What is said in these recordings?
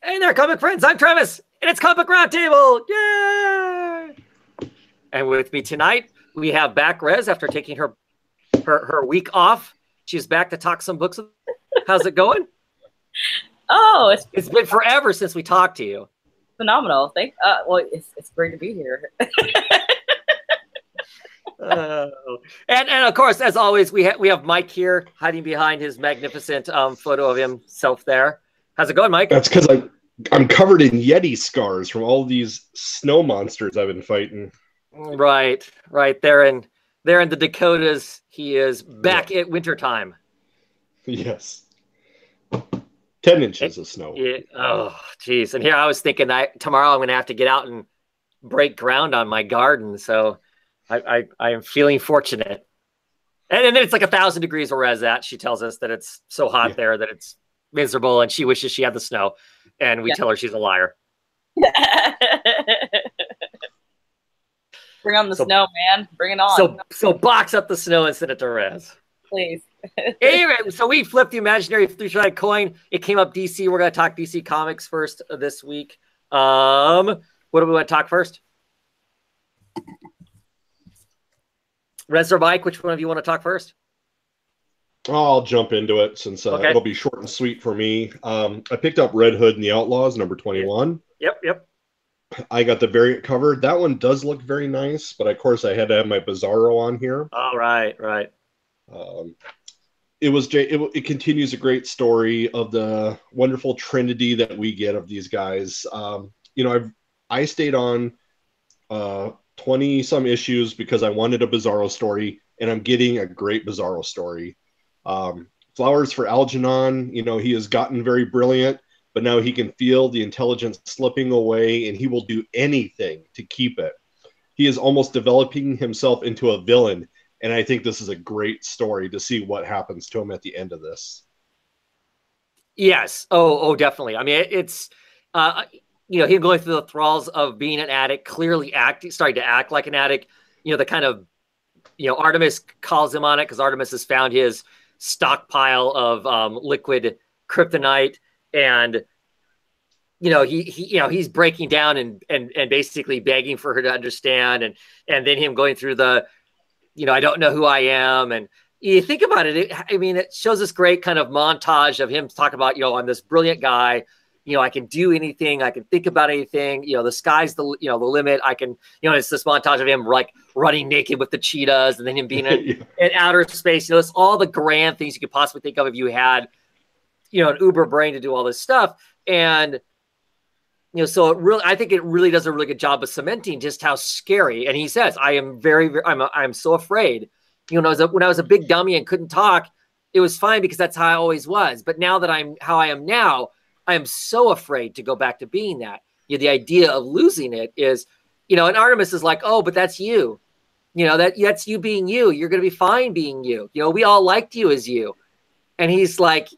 Hey there, comic friends. I'm Travis, and it's Comic Roundtable. Yay! And with me tonight, we have back Rez after taking her week off. She's back to talk some books. How's it going? Oh, It's been forever since we talked to you. phenomenal. Well, it's great to be here. And of course, as always, we have Mike here hiding behind his magnificent photo of himself there. How's it going, Mike? That's because I'm covered in Yeti scars from all these snow monsters I've been fighting. Right. There in the Dakotas, he is back at wintertime. Yes. 10 inches of snow. Yeah. Oh, geez. And here I was thinking that tomorrow I'm going to have to get out and break ground on my garden. So I am feeling fortunate. And then it's like 1,000 degrees where Rez at. She tells us that it's so hot there that it's miserable, and she wishes she had the snow. And we tell her she's a liar. Bring on the snow, man. Bring it on. So box up the snow and send it to Rez. Please. Anyway, so we flipped the imaginary three-sided coin. It came up DC. We're going to talk DC Comics first this week. What do we want to talk first? Rez or Mike, which one of you want to talk first? I'll jump into it since it'll be short and sweet for me. I picked up Red Hood and the Outlaws, number 21. Yep. I got the variant cover. That one does look very nice, but of course I had to have my Bizarro on here. Oh, right. It continues a great story of the wonderful trinity that we get of these guys. I stayed on 20 some issues because I wanted a Bizarro story, and I'm getting a great Bizarro story. Flowers for Algernon, he has gotten very brilliant, but now he can feel the intelligence slipping away, and he will do anything to keep it. He is almost developing himself into a villain, and I think this is a great story to see what happens to him at the end of this. Yes. Oh, definitely. I mean, it's him going through the thralls of being an addict, clearly starting to act like an addict. The kind of Artemis calls him on it because Artemis has found his stockpile of liquid kryptonite, and he's breaking down and basically begging for her to understand, and then him going through the I don't know who I am. And you think about it, it shows this great kind of montage of him talking about, I'm this brilliant guy. I can do anything. I can think about anything. The sky's the limit. I can, it's this montage of him like running naked with the cheetahs, and then him being in outer space. It's all the grand things you could possibly think of if you had, an uber brain to do all this stuff. And, so I think it really does a really good job of cementing just how scary. And he says, I am I'm so afraid. When I was a big dummy and couldn't talk, it was fine because that's how I always was. But now that I'm how I am now, I am so afraid to go back to being that. The idea of losing it is, and Artemis is like, oh, but that's you. That's you being you. You're going to be fine being you. We all liked you as you. And he's like,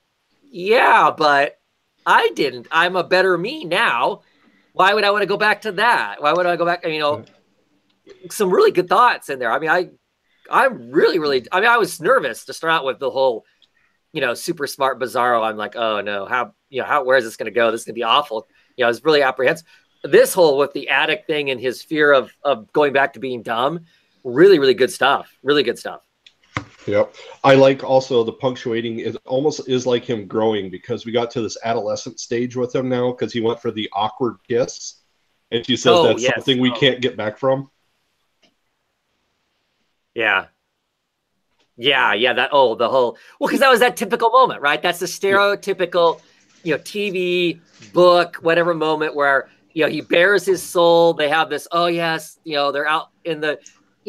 yeah, but I didn't. I'm a better me now. Why would I want to go back to that? Why would I go back? Some really good thoughts in there. I'm really, I was nervous to start out with the whole, super smart Bizarro. I'm like, oh no, where is this going to go? This is going to be awful. I was really apprehensive. This whole with the addict thing and his fear of going back to being dumb, really, really good stuff. Really good stuff. Yep. I like also the punctuating is almost is like him growing, because we got to this adolescent stage with him now because he went for the awkward kiss. And she says that's something we can't get back from. Yeah. The whole, because that was that typical moment, right? That's the stereotypical, TV, book, whatever moment where, he bears his soul. They have this, oh yes, they're out in the,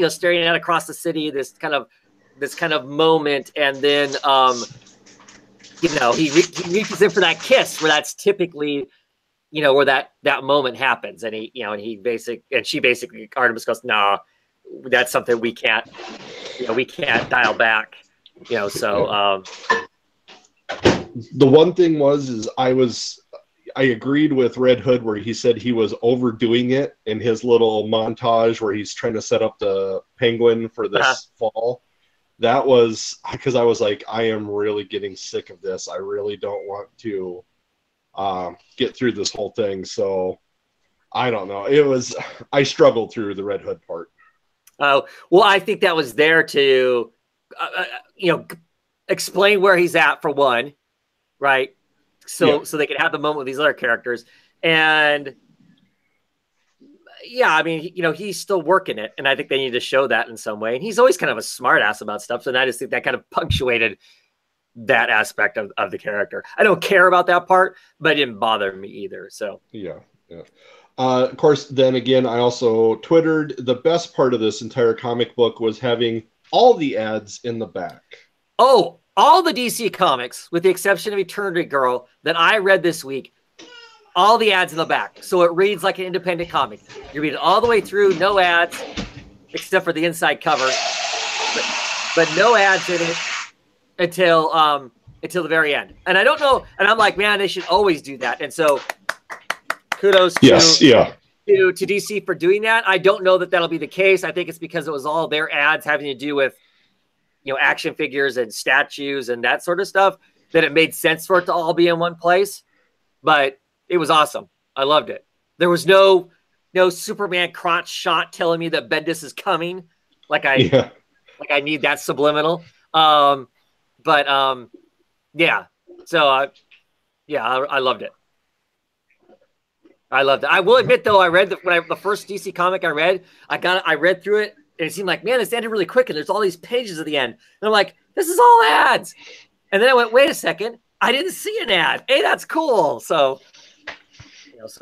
staring out across the city, this kind of moment. And then, he reaches in for that kiss where that's typically, where that moment happens. And she basically, Artemis goes, nah, that's something we can't dial back, so. The one thing I agreed with Red Hood where he said he was overdoing it in his little montage where he's trying to set up the Penguin for this fall. That was because I was like, I am really getting sick of this. I really don't want to get through this whole thing. So I don't know. I struggled through the Red Hood part. Oh, well, I think that was there to, explain where he's at for one, right? So they could have the moment with these other characters. And yeah, I mean, he's still working it. And I think they need to show that in some way. And he's always kind of a smart ass about stuff. So I just think that kind of punctuated that aspect of the character. I don't care about that part, but it didn't bother me either. So yeah. Of course, then again, I also Twittered the best part of this entire comic book was having all the ads in the back. Oh, all the DC comics, with the exception of Eternity Girl, that I read this week, all the ads in the back. So it reads like an independent comic. You read it all the way through, no ads, except for the inside cover, but no ads in it until the very end. And I don't know, and I'm like, man, they should always do that. And so kudos to DC for doing that. I don't know that that'll be the case. I think it's because it was all their ads having to do with, action figures and statues and that sort of stuff, that it made sense for it to all be in one place. But it was awesome. I loved it. There was no Superman crotch shot telling me that Bendis is coming. Like I need that subliminal. Yeah. So I loved it. I loved it. I will admit, though, I read the first DC comic I read. I read through it, and it seemed like, man, this ended really quick, and there's all these pages at the end. And I'm like, this is all ads. And then I went, wait a second, I didn't see an ad. Hey, that's cool. So,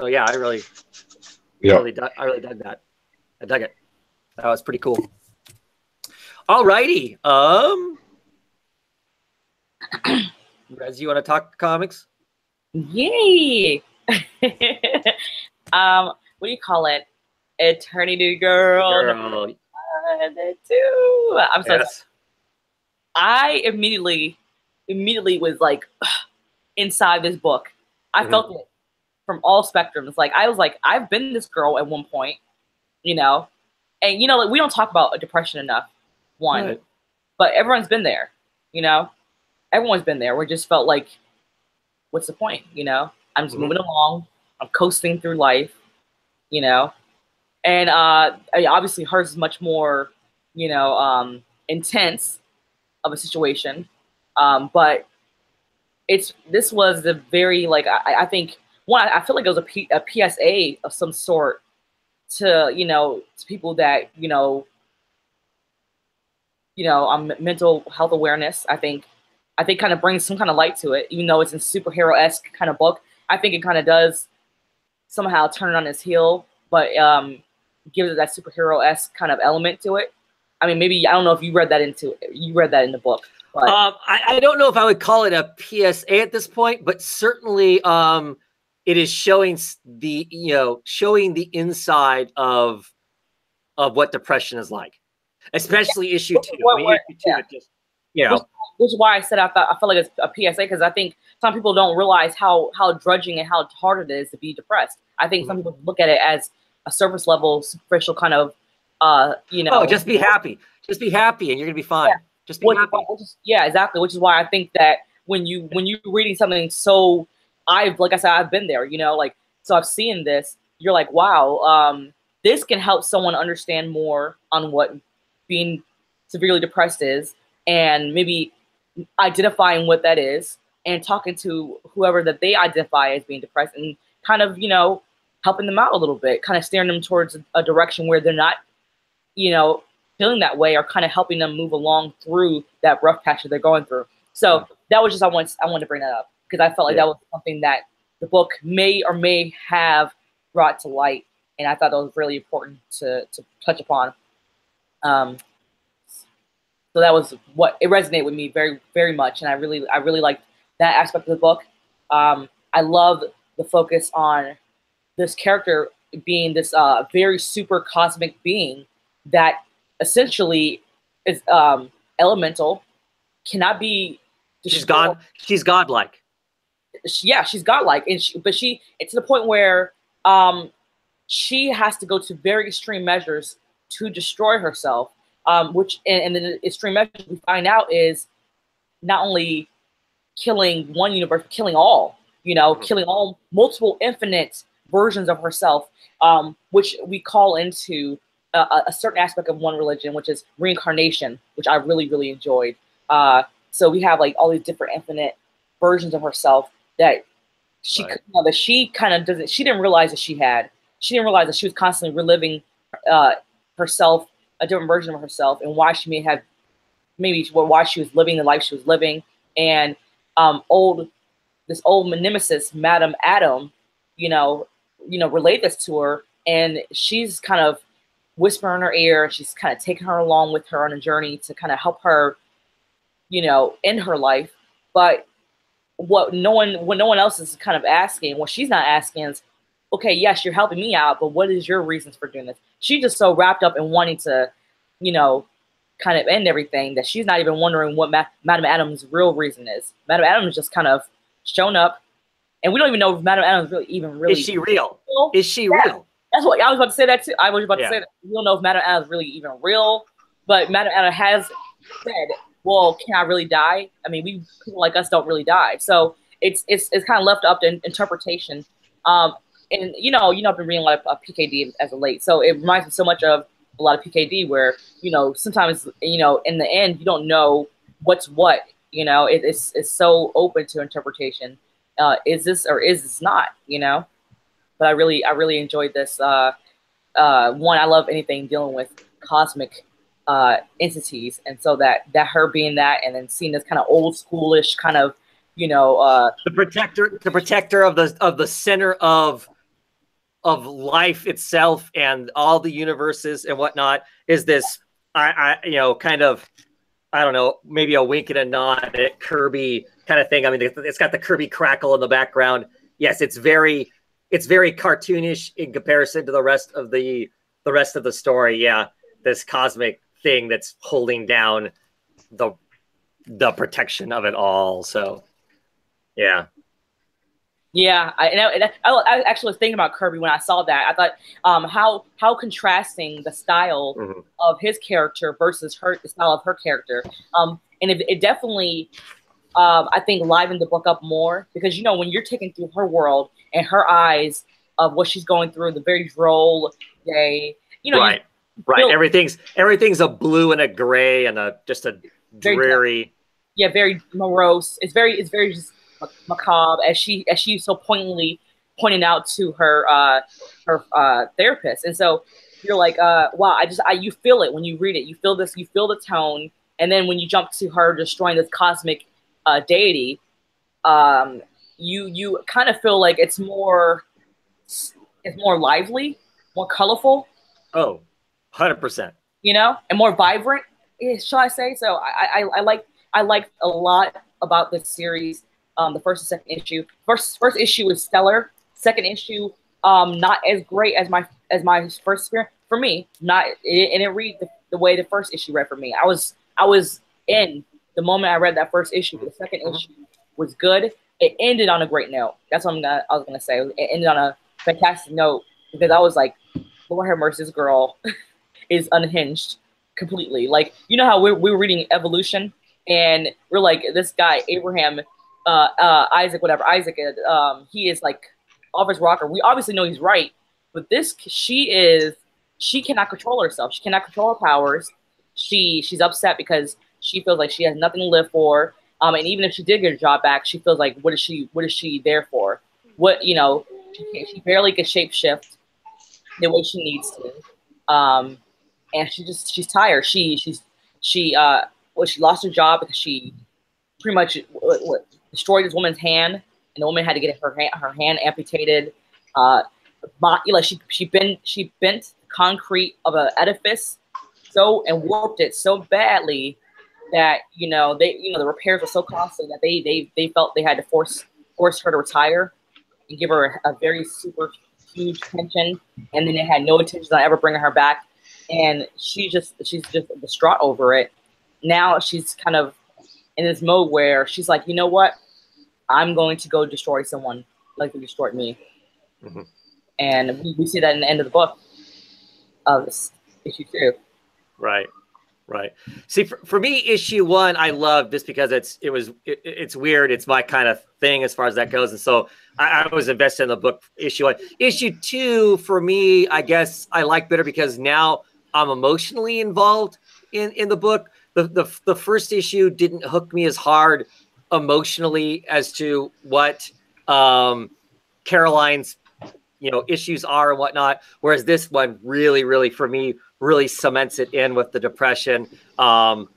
yeah, I really dug that. I dug it. That was pretty cool. All righty. Rez, you want to talk comics? Yay! What do you call it? Eternity Girl. Too. I'm so sorry. I immediately was like inside this book. I felt it from all spectrums. Like I was like, I've been this girl at one point, and like we don't talk about depression enough. One, but everyone's been there. Everyone's been there. We just felt like, what's the point? I'm just moving along. I'm coasting through life, and obviously hers is much more, intense of a situation. But this was the very, like, I think one, I feel like it was a PSA of some sort to, to people that, mental health awareness. I think kind of brings some kind of light to it, even though it's a superhero-esque kind of book. I think it kind of does somehow turn it on its heel, but gives it that superhero-esque kind of element to it. I mean, maybe, I don't know if you read that in the book. But. I don't know if I would call it a PSA at this point, but certainly it is showing the inside of what depression is like, especially issue 2. Which is why I said I felt like it's a PSA, because I think some people don't realize how drudging and how hard it is to be depressed. I think some people look at it as a surface level, superficial kind of, Oh, just be happy. Just be happy, and you're gonna be fine. Yeah. Just be happy. Yeah, exactly. Which is why I think that when you're reading something, so like I said, I've been there. So I've seen this. You're like, wow, this can help someone understand more on what being severely depressed is, and maybe identifying what that is, and talking to whoever that they identify as being depressed, and kind of, helping them out a little bit, kind of steering them towards a direction where they're not, feeling that way, or kind of helping them move along through that rough patch that they're going through. So that was just, I wanted to bring that up, because I felt like that was something that the book may or may have brought to light, and I thought that was really important to touch upon. So that was what it resonated with me very, very much, and I really liked that aspect of the book. I love the focus on this character being this very super cosmic being that essentially is elemental, cannot be destroyed. She's godlike. Yeah, she's godlike, and it's to the point where she has to go to very extreme measures to destroy herself. Which and the extreme measures we find out is not only killing one universe, but killing all. killing all multiple infinite versions of herself, which we call into a certain aspect of one religion, which is reincarnation, which I really, really enjoyed. So we have like all these different infinite versions of herself that she kind of doesn't. She didn't realize that she had. She didn't realize that she was constantly reliving herself, a different version of herself, and why she may have why she was living the life she was living. And this old nemesis, Madame Adam, relayed this to her, and she's kind of whispering in her ear. She's kind of taking her along with her on a journey to kind of help her, in her life. But what no one else is kind of asking, what she's not asking is, okay, yes, you're helping me out, but what is your reasons for doing this? She's just so wrapped up in wanting to, kind of end everything that she's not even wondering what Madame Adam's real reason is. Madame Adam's just kind of shown up, and we don't even know if Madame Adam's really. Is she real? Is she real? That's what I was about to say. That too. I was about to say that we don't know if Madame Adam's really even real, but Madame Adam has said, "Well, can I really die?" I mean, people like us don't really die, so it's kind of left up to interpretation. And I've been reading a lot of PKD as of late, so it reminds me so much of a lot of PKD, where sometimes in the end you don't know what's what. It's so open to interpretation. Is this or is this not? But I really enjoyed this. One, I love anything dealing with cosmic entities, and so that her being that, and then seeing this kind of old schoolish kind of the protector of the center of life itself and all the universes and whatnot, is this kind of, I don't know, maybe a wink and a nod at Kirby kind of thing. I mean, it's got the Kirby crackle in the background. Yes, it's very cartoonish in comparison to the rest of the story. Yeah, this cosmic thing that's holding down the protection of it all. So, yeah. Yeah, I actually was thinking about Kirby when I saw that. I thought how contrasting the style of his character versus the style of her character. And it definitely, I think, livened the book up more, because when you're taken through her world and her eyes of what she's going through, the very droll day, right. Everything's a blue and a gray and just a dreary. Very morose. It's very just macabre, as she so poignantly pointed out to her therapist. And so you're like, wow, you feel it when you read it. You feel the tone, and then when you jump to her destroying this cosmic deity, you kind of feel like it's more lively, more colorful. Oh, 100%. And more vibrant, shall I say? So I like a lot about this series. The first and second issue. First issue is stellar. Second issue, not as great as my first experience for me. It didn't read the way the first issue read for me. I was in the moment I read that first issue. The second issue was good. It ended on a great note. That's what I was gonna say. It ended on a fantastic note, because I was like, Lord have mercy, this girl is unhinged completely. Like, how we were reading Evolution, and we're like, this guy Abraham. Isaac, he is like office rocker. We obviously know he's right, but she cannot control herself. She cannot control her powers. She's upset because she feels like she has nothing to live for. And even if she did get her job back, she feels like, what is she there for? She barely can shapeshift the way she needs to. And she's tired. She lost her job because she pretty much destroyed this woman's hand, and the woman had to get her hand amputated. She bent the concrete of an edifice and warped it so badly that the repairs were so costly that they felt they had to force her to retire and give her a very super huge pension, and then they had no intentions on ever bringing her back, and she's just distraught over it. Now she's kind of in this mode where she's like, you know what? I'm going to go destroy someone like they destroyed me. And we see that in the end of the book of this issue 2. Right. Right. See, for me, issue 1, I love just because it's weird. It's my kind of thing as far as that goes. And so I was invested in the book issue 1. Issue 2, for me, I guess I like better because now I'm emotionally involved in the book. The first issue didn't hook me as hard emotionally as to what Caroline's issues are and whatnot. Whereas this one really, for me, really cements it in with the depression and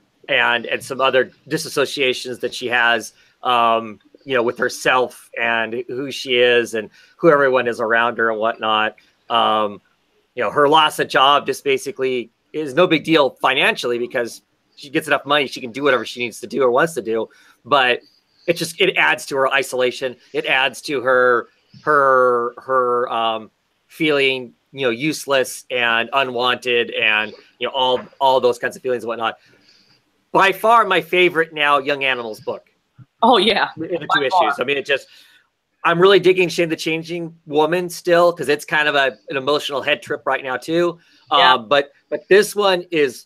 some other disassociations that she has, with herself and who she is and who everyone is around her and whatnot. Her loss of job just basically is no big deal financially because she gets enough money. She can do whatever she needs to do or wants to do. But it adds to her isolation. It adds to her feeling useless and unwanted and all those kinds of feelings and whatnot. By far my favorite now Young Animals book. Oh yeah, in the 2 issues. I mean, I'm really digging Shane the Changing Woman still because it's kind of an emotional head trip right now too. Yeah. But this one is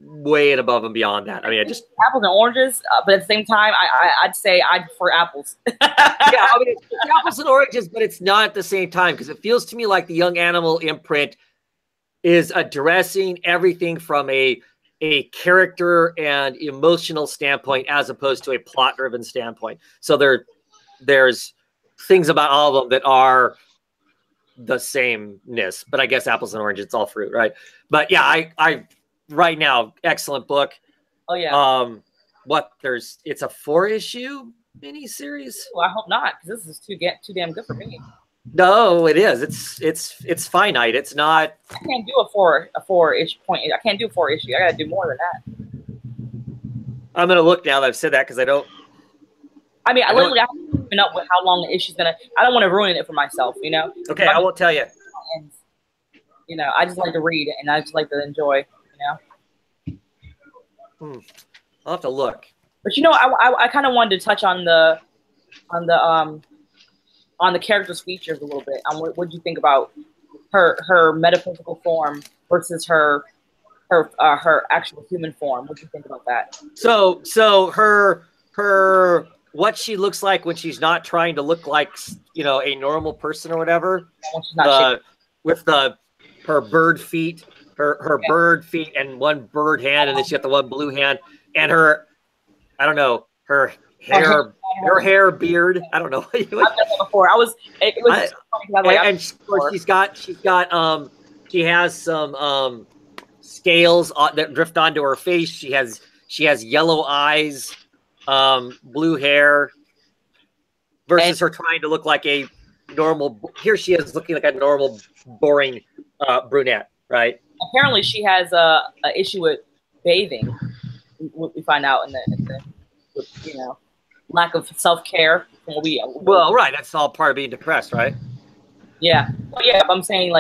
way and above and beyond that. I mean, apples and oranges, but at the same time, I'd say I'd prefer apples. Yeah, I mean, it's apples and oranges, but it's not at the same time because it feels to me like the Young Animal imprint is addressing everything from a character and emotional standpoint as opposed to a plot-driven standpoint. So there's things about all of them that are the sameness, but I guess apples and oranges, it's all fruit, right? But yeah, I right now, excellent book. Oh yeah. It's a 4-issue miniseries. Well, I hope not, because this is too damn good for me. No, it is. It's finite. It's not. I can't do a 4-issue point. I can't do a 4-issue. I gotta do more than that. I'm gonna look now that I've said that because I don't. I mean, I literally haven't even up with how long the issue's gonna. I don't want to ruin it for myself, Okay, I won't tell you. And, I just like to read and I just like to enjoy. I'll have to look. But I kind of wanted to touch on the character's features a little bit. What do you think about her metaphysical form versus her actual human form? What do you think about that? So her what she looks like when she's not trying to look like a normal person or whatever. When she's not with her bird feet. Her bird feet and one bird hand, and then she got the one blue hand, and her hair, beard. I don't know. I've done that before. She has some scales that drift onto her face. She has yellow eyes, blue hair, versus her trying to look like a normal. Here she is looking like a normal, boring brunette, right? Apparently, she has a issue with bathing. We find out in the lack of self-care. Well, right. That's all part of being depressed, right? Yeah. Well, yeah. I'm saying,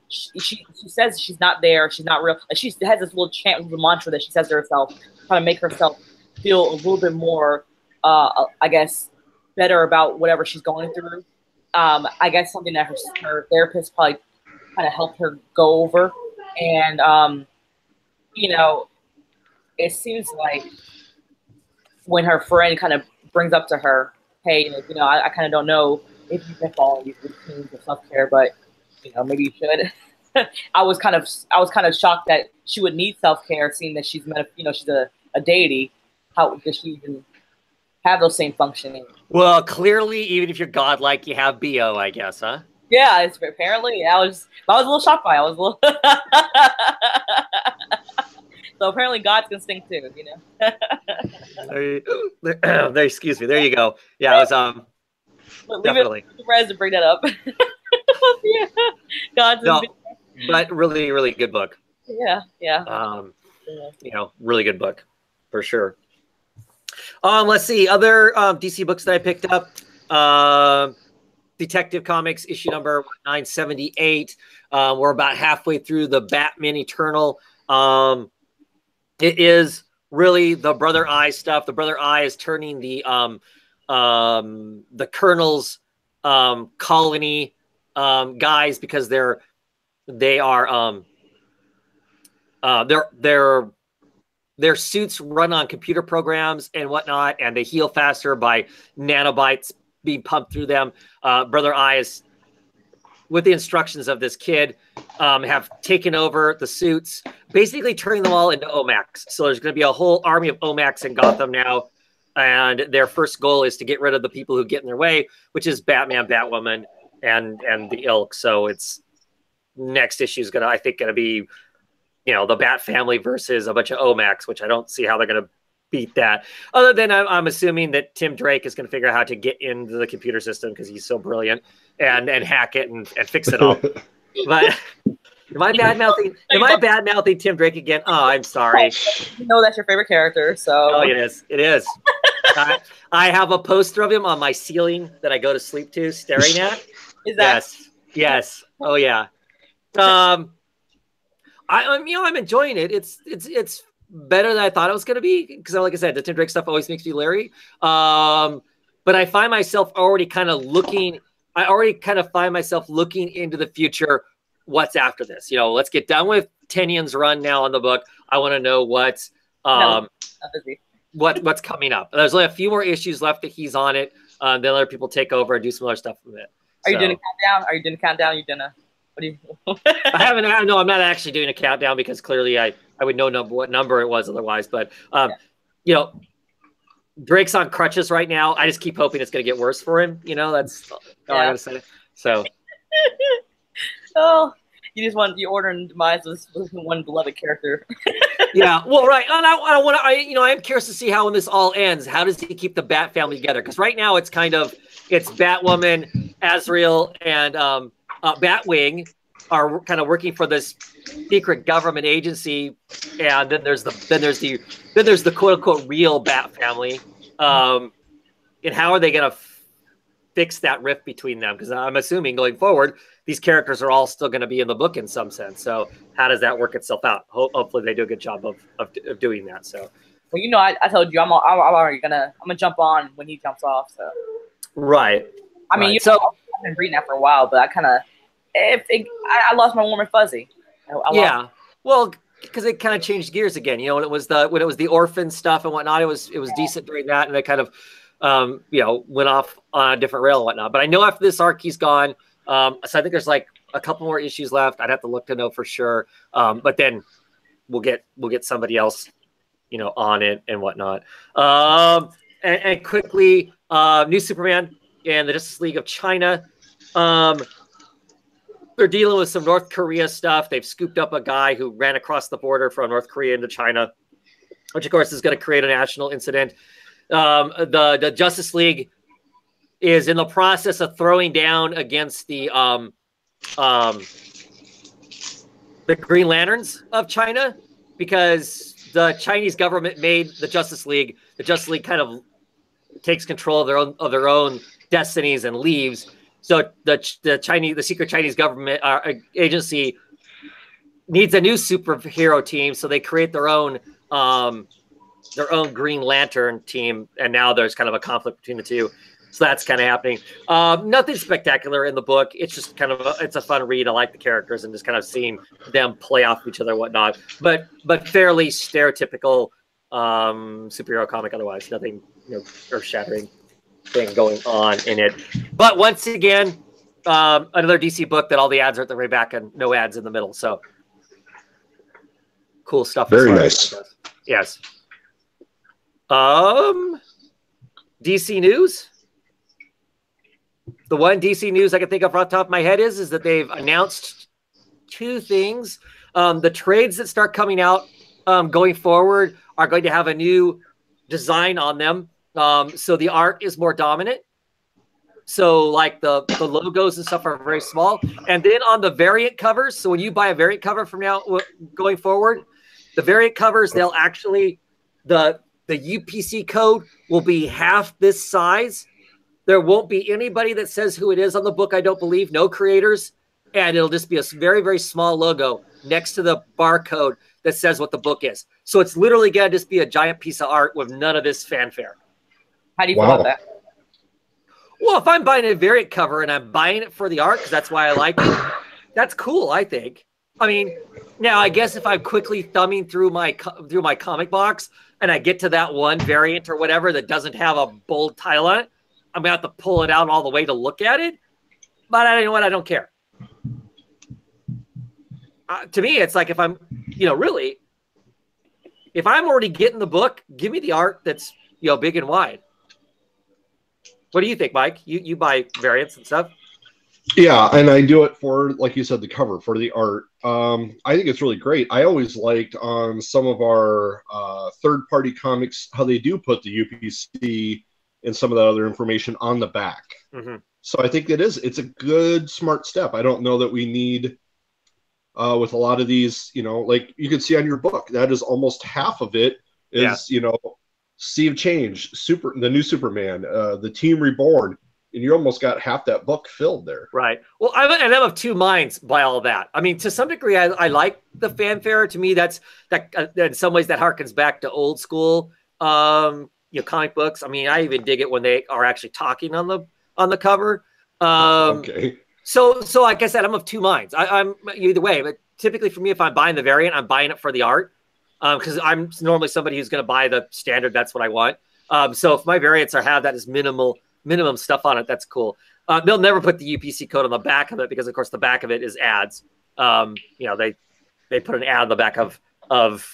she says she's not there. She's not real. She has this little little mantra that she says to herself, trying to make herself feel a little bit more, I guess, better about whatever she's going through. I guess something that her therapist probably kind of helped her go over. And, it seems like when her friend kind of brings up to her, hey, I kind of don't know if you can follow these routines of self-care, but, maybe you should. I was kind of shocked that she would need self-care, seeing that she's she's a deity. How does she even have those same functioning? Well, clearly, even if you're godlike, you have BO, I guess, huh? Yeah, it's apparently. I was a little shocked by it. I was a little. So apparently, God's gonna stink too. Excuse me. There you go. Yeah, it was definitely. Surprised to bring that up. Yeah. God's. No, but really, really good book. Yeah. Really good book, for sure. Let's see other DC books that I picked up. Detective Comics issue number 978. We're about halfway through the Batman Eternal. It is really the Brother Eye stuff. The Brother Eye is turning the Colonel's colony guys because they are their suits run on computer programs and whatnot, and they heal faster by nanobites being pumped through them. Brother Eye is, with the instructions of this kid, have taken over the suits, basically turning them all into OMACs. So there's going to be a whole army of OMACs in Gotham now, and their first goal is to get rid of the people who get in their way, which is Batman, Batwoman, and the ilk. So it's next issue is I think going to be, the Bat family versus a bunch of OMACs, which I don't see how they're going to beat that. Other than I'm assuming that Tim Drake is going to figure out how to get into the computer system because he's so brilliant and hack it and fix it all. But am I bad mouthing? Am I bad mouthing Tim Drake again? Oh, I'm sorry. You know that's your favorite character, so. Oh, it is. It is. I have a poster of him on my ceiling that I go to sleep to, staring at. Is that? Yes. Oh yeah. I'm enjoying it. It's better than I thought it was going to be because, like I said, the Tim Drake stuff always makes me leery. But I find myself already kind of looking. I already kind of find myself looking into the future. What's after this? Let's get done with Tynion's run now on the book. I want to know what's coming up. There's only a few more issues left that he's on it. Then other people take over and do some other stuff with it. Are you doing a countdown? Are you doing a countdown? What do you? I haven't. No, I'm not actually doing a countdown because clearly I would know what number it was otherwise. But Drake's on crutches right now. I just keep hoping it's going to get worse for him. That's all I gotta say. So. Oh, you order and demise this one beloved character. Yeah, well, right. And I am curious to see how when this all ends. How does he keep the Bat family together? Because right now it's Batwoman, Azrael, and Batwing are kind of working for this secret government agency, and then there's the quote unquote real Bat family. And how are they going to fix that rift between them? Because I'm assuming going forward, these characters are all still going to be in the book in some sense. So how does that work itself out? Hopefully they do a good job of doing that. So, well, I told you I'm already gonna jump on when he jumps off. So, right. I mean, so I've been reading that for a while, but I lost my warm and fuzzy. Yeah. Well, because it kind of changed gears again. When it was the orphan stuff and whatnot, it was decent during that, and it kind of went off on a different rail and whatnot. But I know after this arc he's gone. So I think there's like a couple more issues left. I'd have to look to know for sure. But then we'll get somebody else, on it and whatnot. And quickly, new Superman and the Justice League of China. They're dealing with some North Korea stuff. They've scooped up a guy who ran across the border from North Korea into China, which of course is going to create a national incident. The Justice League is in the process of throwing down against the Green Lanterns of China because the Chinese government made the Justice League. The Justice League kind of takes control of their own destinies and leaves. So the secret Chinese government agency needs a new superhero team. So they create their own Green Lantern team, and now there's kind of a conflict between the two. So that's kind of happening. Nothing spectacular in the book. It's just kind of it's a fun read. I like the characters and just kind of seeing them play off each other and whatnot. But fairly stereotypical superhero comic. Otherwise, nothing earth-shattering thing going on in it. But once again, another DC book that all the ads are at the very back and no ads in the middle. So cool stuff. Very nice. Yes. DC news. The one DC news I can think of off the top of my head is that they've announced two things. The trades that start coming out going forward are going to have a new design on them. So the art is more dominant. So like the logos and stuff are very small. And then on the variant covers, so when you buy a variant cover from now going forward, the variant covers, they'll actually, the UPC code will be half this size. There won't be anybody that says who it is on the book, I don't believe. No creators. And it'll just be a very, very small logo next to the barcode that says what the book is. So it's literally going to just be a giant piece of art with none of this fanfare. How do you feel about that? Well, if I'm buying a variant cover and I'm buying it for the art, because that's why I like it, that's cool, I think. I mean, now I guess if I'm quickly thumbing through my comic box and I get to that one variant or whatever that doesn't have a bold title on it, I'm gonna have to pull it out all the way to look at it. But you know what? I don't care. To me, it's like if I'm, really, if I'm already getting the book, give me the art that's big and wide. What do you think, Mike? You buy variants and stuff? Yeah, and I do it for, like you said, the cover, for the art. I think it's really great. I always liked on some of our third-party comics how they do put the UPC and some of that other information on the back. Mm-hmm. So I think it's a good, smart step. I don't know that we need, with a lot of these, like you can see on your book, that is almost half of it is, Sea of Change, the new Superman, the Team Reborn. And you almost got half that book filled there. Right. Well, I'm of two minds by all that. I mean, to some degree, I like the fanfare. To me, that in some ways that harkens back to old school, comic books. I mean, I even dig it when they are actually talking on the cover. Okay. So like I said, I'm of two minds. I'm either way, but typically for me, if I'm buying the variant, I'm buying it for the art, because I'm normally somebody who's going to buy the standard. That's what I want. So if my variants have that as minimum stuff on it, that's cool. They'll never put the UPC code on the back of it because, of course, the back of it is ads. They put an ad on the back of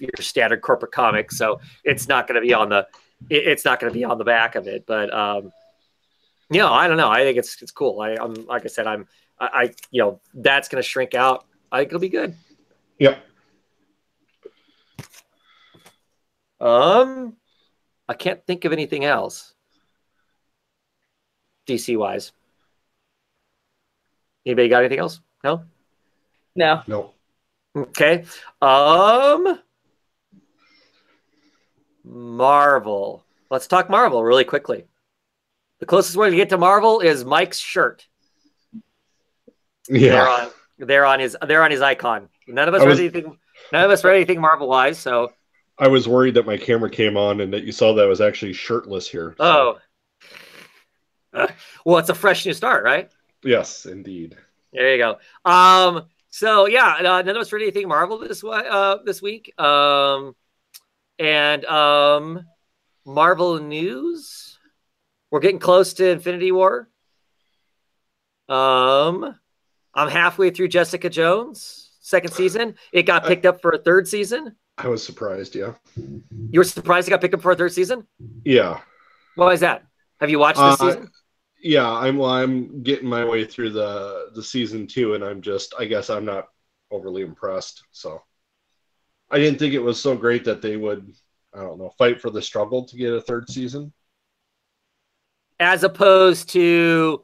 your standard corporate comic, so it's not going to be on the back of it. But I don't know. I think it's cool. I'm like I said, that's going to shrink out. I think it'll be good. Yep. I can't think of anything else. DC wise. Anybody got anything else? No? No. Okay. Marvel. Let's talk Marvel really quickly. The closest way to get to Marvel is Mike's shirt. Yeah. They're on his icon. None of us read anything Marvel wise, so I was worried that my camera came on and that you saw that I was actually shirtless here. So. Oh. Well, it's a fresh new start, right? Yes, indeed. There you go. So yeah, none of us read anything Marvel this week. Marvel news. We're getting close to Infinity War. I'm halfway through Jessica Jones, second season. It got picked up for a third season. I was surprised, yeah. You were surprised it got picked up for a third season? Yeah. Why is that? Have you watched this season? Yeah, I'm getting my way through the season 2, and I guess I'm not overly impressed. So I didn't think it was so great that they would, I don't know, fight for the struggle to get a third season. As opposed to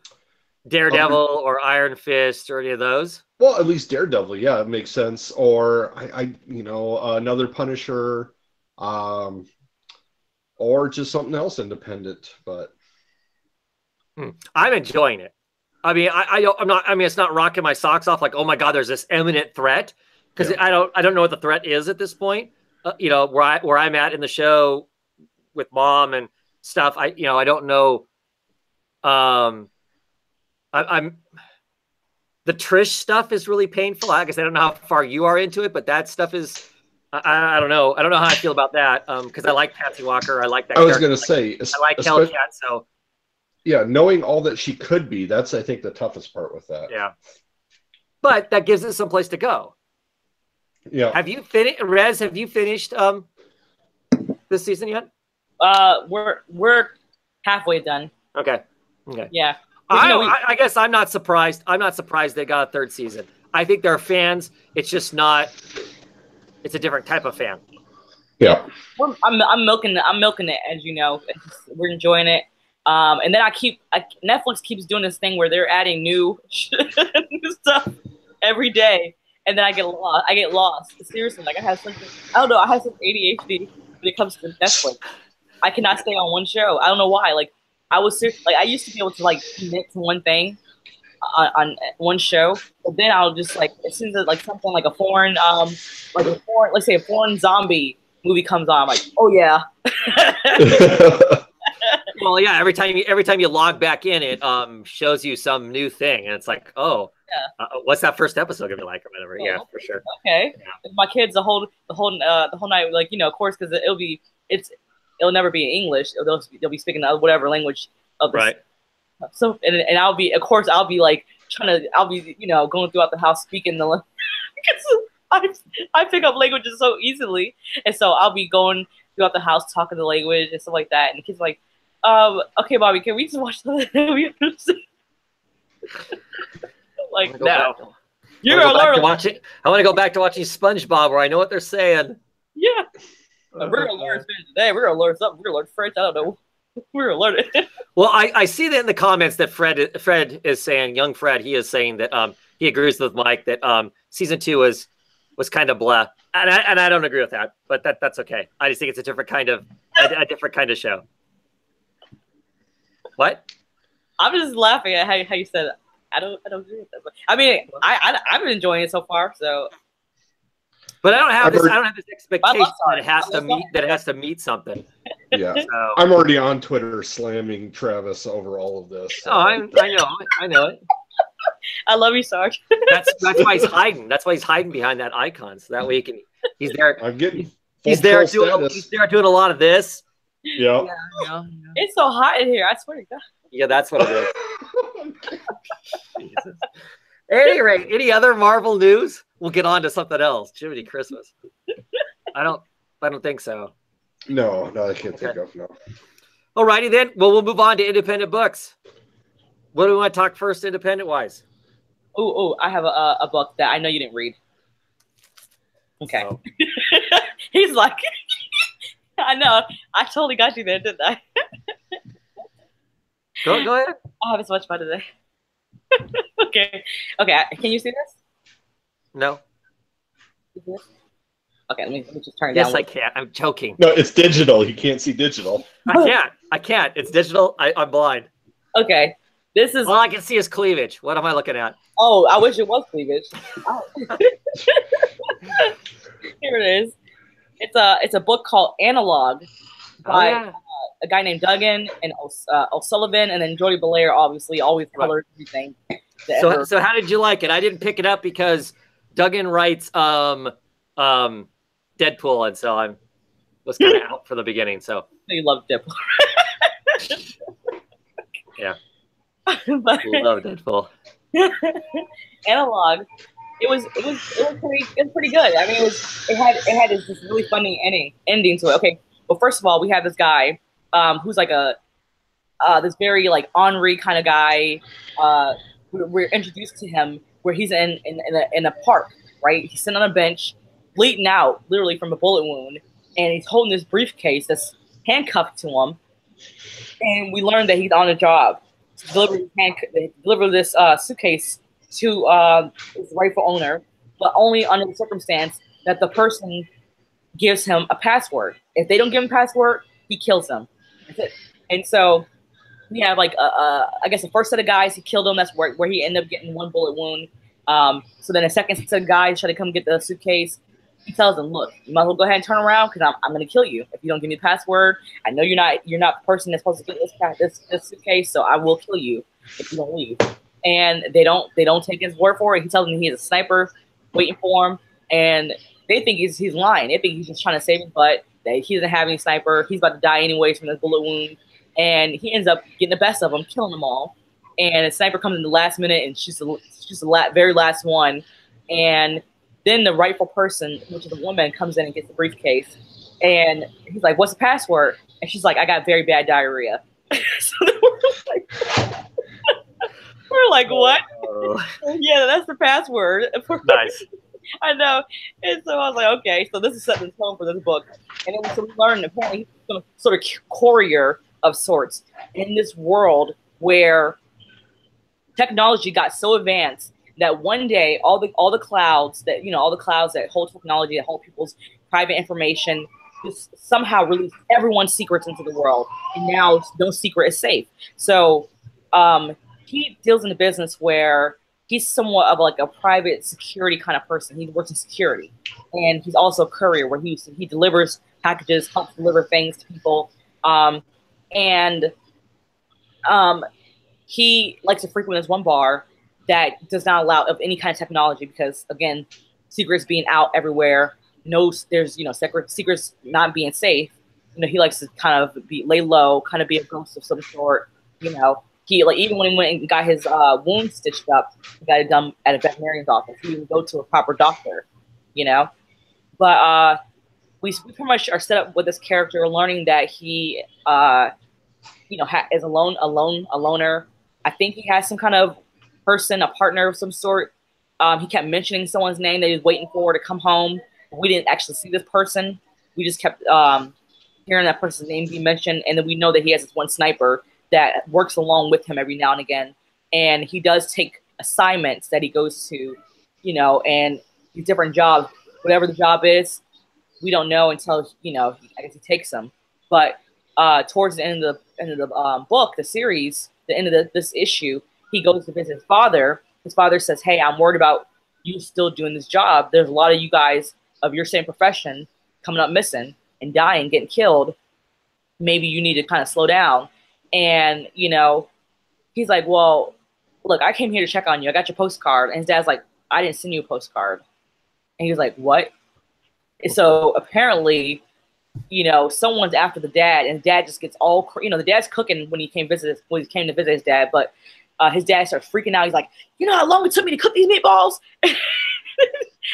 Daredevil or Iron Fist or any of those? Well, at least Daredevil, yeah, it makes sense. Or another Punisher, or just something else independent. But I'm enjoying it. I mean, it's not rocking my socks off like, oh my God, there's this imminent threat, because I don't know what the threat is at this point. Where I'm at in the show with Mom and stuff. I don't know. The Trish stuff is really painful. I guess I don't know how far you are into it, but that stuff is. I don't know. I don't know how I feel about that, because I like Patsy Walker. I like that. I was going to say, I like Hellcat. So yeah, knowing all that she could be, that's I think the toughest part with that. Yeah, but that gives it some place to go. Yeah. Have you finished, Rez? Have you finished this season yet? We're halfway done. Okay. Yeah. I guess I'm not surprised. I'm not surprised they got a third season. I think they're fans. It's just not. It's a different type of fan. Yeah. I'm milking it, as you know. We're enjoying it. And then Netflix keeps doing this thing where they're adding new stuff every day, and then I get lost. Seriously, like I have some ADHD when it comes to Netflix. I cannot stay on one show. I don't know why. Like I used to be able to commit to one thing on one show, but then I'll just as soon as something like a foreign let's say a foreign zombie movie comes on, I'm like, oh yeah. Well, yeah. Every time you log back in, it shows you some new thing, and it's like, oh, Yeah. What's that first episode gonna be like or whatever? Oh, Yeah, for sure. Okay. Yeah. My kids the whole night, like, of course, because it'll never be in English. They'll be speaking whatever language of the Right. So and I'll be like I'll be going throughout the house speaking the because I pick up languages so easily, and so I'll be going throughout the house talking the language and stuff like that, and the kids are like, okay, Bobby, can we just watch the like no. You're gonna learn. I want to go back to watching SpongeBob where I know what they're saying. Yeah. We're gonna learn Spanish today. We're gonna learn something. We're gonna learn French. I don't know. We're gonna learn it. Well, I see that in the comments that Fred is saying, young Fred, he is saying that he agrees with Mike that season 2 was kind of blah, and I don't agree with that, but that's okay. I just think it's a different kind of show. What? I'm just laughing at how you said it. I don't agree with that. But, I mean, I've been enjoying it so far. So, but I don't have this expectation that it has to meet something. Yeah, so. I'm already on Twitter slamming Travis over all of this. So. Oh, I know it. I love you, Sarge. That's why he's hiding. That's why he's hiding behind that icon, so that way he's there. I'm getting. He's there doing a lot of this. Yeah. Yeah. It's so hot in here. I swear to God. Yeah, that's what it is. Jesus. At any rate, any other Marvel news? We'll get on to something else. Jiminy Christmas. I don't think so. No, I can't think of no. Alrighty then. Well, we'll move on to independent books. What do we want to talk first, independent wise? Oh, I have a book that I know you didn't read. Okay. Oh. He's like, I know. I totally got you there, didn't I? Go ahead. I'm having so much fun today. Okay. Can you see this? No. Okay, let me just turn it down. Yes, I can't. I'm joking. No, it's digital. You can't see digital. I can't. It's digital. I'm blind. Okay. This is all I can see is cleavage. What am I looking at? Oh, I wish it was cleavage. Here it is. It's a book called Analog by a guy named Duggan and O'Sullivan, and then Jordie Bellaire, obviously, always colored everything. So how did you like it? I didn't pick it up because Duggan writes Deadpool, and so I was kind of out for the beginning. So you love Deadpool. Yeah. But, love Deadpool. Analog. It was pretty good. I mean, it had this really funny ending to it. Okay, well, first of all, we have this guy who's like this very like ornery kind of guy. We're introduced to him where he's in a park, right? He's sitting on a bench, bleeding out literally from a bullet wound, and he's holding this briefcase that's handcuffed to him. And we learned that he's on a job to deliver this suitcase to his rightful owner, but only under the circumstance that the person gives him a password. If they don't give him a password, he kills them. That's it. And so we have like I guess the first set of guys, he killed them. That's where he ended up getting one bullet wound. So then the second set of guys try to come get the suitcase. He tells them, "Look, you might as well go ahead and turn around because I'm going to kill you if you don't give me the password. I know you're not the person that's supposed to get this suitcase, so I will kill you if you don't leave." And they don't take his word for it. He tells them he's a sniper waiting for him, and they think he's lying. They think he's just trying to save his butt. That he doesn't have any sniper. He's about to die anyways from this bullet wound, and he ends up getting the best of them, killing them all. And the sniper comes in the last minute and shoots the very last one, and then the rightful person, which is a woman, comes in and gets the briefcase, and he's like, "What's the password?" And she's like, "I got very bad diarrhea." So we're like, "What?" Yeah, that's the password. Nice. I know. And so I was like, okay, so this is setting the tone for this book. And then so we learned apparently he's some sort of courier of sorts in this world where technology got so advanced that one day all the clouds that hold technology, that hold people's private information, just somehow release everyone's secrets into the world. And now no secret is safe. So he deals in a business where he's somewhat of like a private security kind of person. He works in security, and he's also a courier where he delivers packages, helps deliver things to people. and he likes to frequent this one bar that does not allow of any kind of technology because, again, secrets being out everywhere. No, there's secrets not being safe. He likes to kind of lay low, kind of be a ghost of some sort. He even when he went and got his wounds stitched up, he got it done at a veterinarian's office. He didn't go to a proper doctor. But we pretty much are set up with this character, learning that he is a loner. I think he has some kind of person, a partner of some sort. He kept mentioning someone's name that he was waiting for to come home. We didn't actually see this person. We just kept hearing that person's name be mentioned, and then we know that he has this one sniper that works along with him every now and again. And he does take assignments that he goes to, and these different jobs. Whatever the job is, we don't know until I guess he takes them. But towards the end of the book, the series, the end of this issue, he goes to visit his father. His father says, "Hey, I'm worried about you still doing this job. There's a lot of you guys of your same profession coming up missing and dying, getting killed. Maybe you need to kind of slow down." And he's like, "Well, look, I came here to check on you. I got your postcard." And his dad's like, "I didn't send you a postcard." And he was like, "What?" And so apparently, someone's after the dad, and the dad just gets all, the dad's cooking when he came to visit his dad, but his dad starts freaking out. He's like, "You know how long it took me to cook these meatballs?" And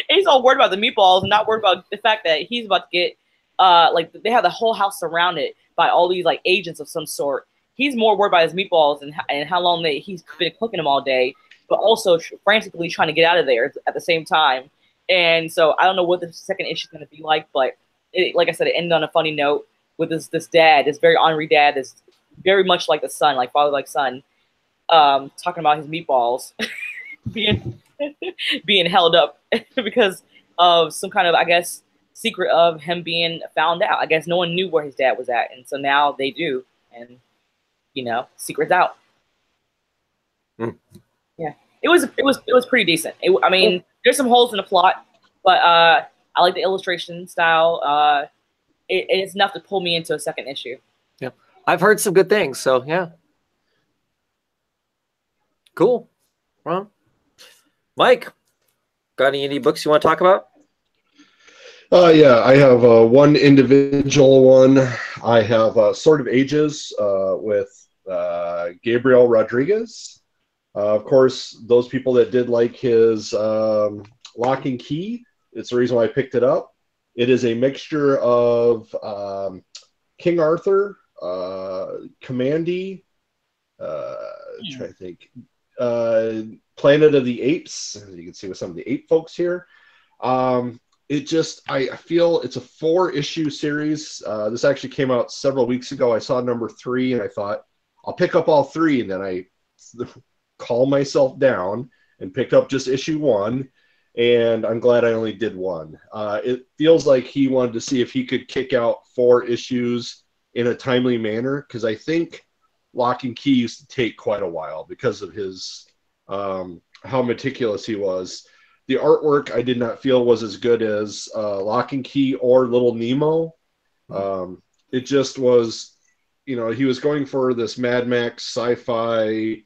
he's all worried about the meatballs and not worried about the fact that he's about to get, they have the whole house surrounded by all these agents of some sort. He's more worried about his meatballs and how long he's been cooking them all day, but also frantically trying to get out of there at the same time. And so I don't know what the second issue is going to be like, but like I said, it ended on a funny note with this dad, this very ornery dad, that's very much like the son, like father, like son, talking about his meatballs being held up because of some kind of, I guess, secret of him being found out. I guess no one knew where his dad was at, and so now they do, and secret's out. Yeah, it was pretty decent. I mean, there's some holes in the plot, but I like the illustration style. It's enough to pull me into a second issue. Yeah, I've heard some good things, so yeah. Cool. Well, Mike, got any books you want to talk about? Yeah, I have one individual one. I have Sword of Ages with Gabriel Rodriguez. Of course, those people that did like his Lock and Key, it's the reason why I picked it up. It is a mixture of King Arthur, Commandy, try to think, Planet of the Apes, as you can see with some of the ape folks here. I feel it's a 4-issue series. This actually came out several weeks ago. I saw number 3 and I thought I'll pick up all 3, and then I calmed myself down and picked up just issue 1, and I'm glad I only did 1. It feels like he wanted to see if he could kick out 4 issues in a timely manner, because I think Lock and Key used to take quite a while because of his how meticulous he was. The artwork I did not feel was as good as Lock and Key or Little Nemo. It just was, he was going for this Mad Max sci-fi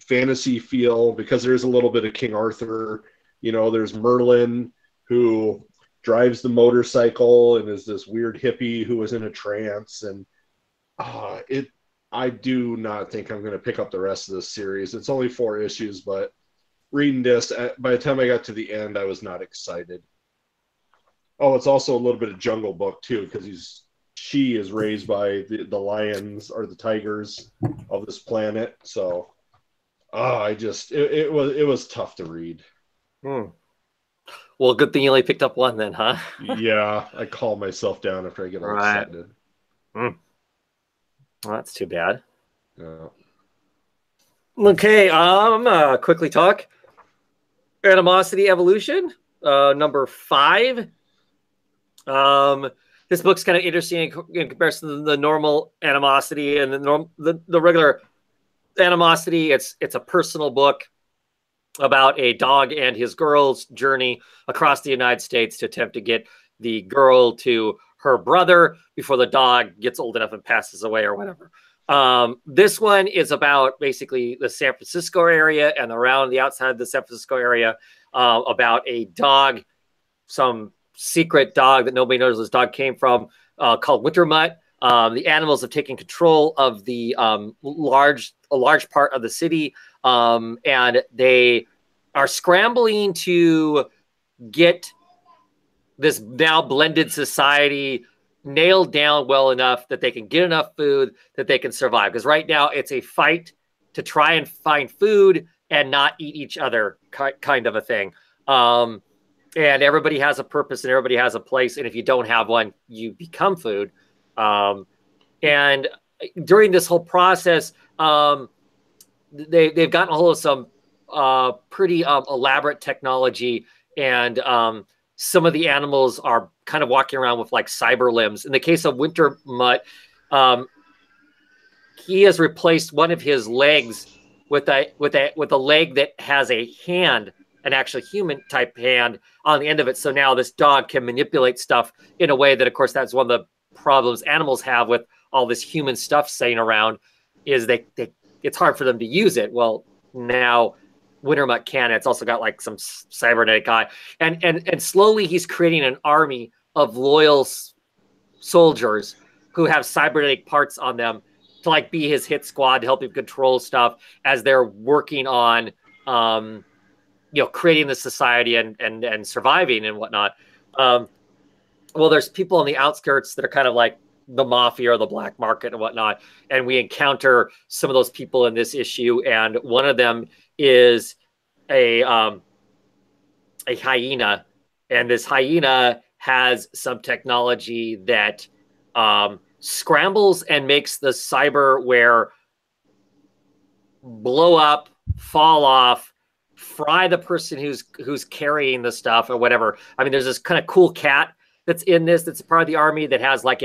fantasy feel, because there's a little bit of King Arthur. There's Merlin, who drives the motorcycle and is this weird hippie who was in a trance. And I do not think I'm going to pick up the rest of this series. It's only 4 issues, but reading this, by the time I got to the end, I was not excited. Oh, it's also a little bit of Jungle Book too, because she is raised by the lions or the tigers of this planet. So, it was tough to read. Well, good thing you only picked up 1 then, huh? Yeah, I calm myself down after I get all excited. Well, that's too bad. Yeah. Okay, quickly talk. Animosity Evolution, number 5. This book's kind of interesting in comparison to the normal Animosity and the regular Animosity. It's a personal book about a dog and his girl's journey across the United States to attempt to get the girl to her brother before the dog gets old enough and passes away or whatever. This one is about basically the San Francisco area and around the outside of the San Francisco area, about a dog, some secret dog that nobody knows where this dog came from, called Wintermutt. The animals have taken control of the a large part of the city, and they are scrambling to get this now blended society nailed down well enough that they can get enough food that they can survive. Because right now it's a fight to try and find food and not eat each other, kind of a thing. And everybody has a purpose and everybody has a place. And if you don't have one, you become food. And during this whole process, they've gotten a hold of some pretty elaborate technology, and some of the animals are kind of walking around with like cyber limbs. In the case of Wintermutt, he has replaced one of his legs with a leg that has a hand, an actual human type hand on the end of it. So now this dog can manipulate stuff in a way that, of course, that's one of the problems animals have with all this human stuff saying around, is it's hard for them to use it. Well, now Wintermutt can. It's also got like some cybernetic eye, and slowly he's creating an army of loyal soldiers who have cybernetic parts on them to like be his hit squad to help him control stuff as they're working on, creating the society and surviving and whatnot. Well, there's people on the outskirts that are kind of like the mafia or the black market and whatnot, and we encounter some of those people in this issue, and one of them is a hyena, and this hyena has some technology that scrambles and makes the cyberware blow up, fall off, fry the person who's carrying the stuff or whatever. I mean, there's this kind of cool cat that's in this, that's part of the army, that has like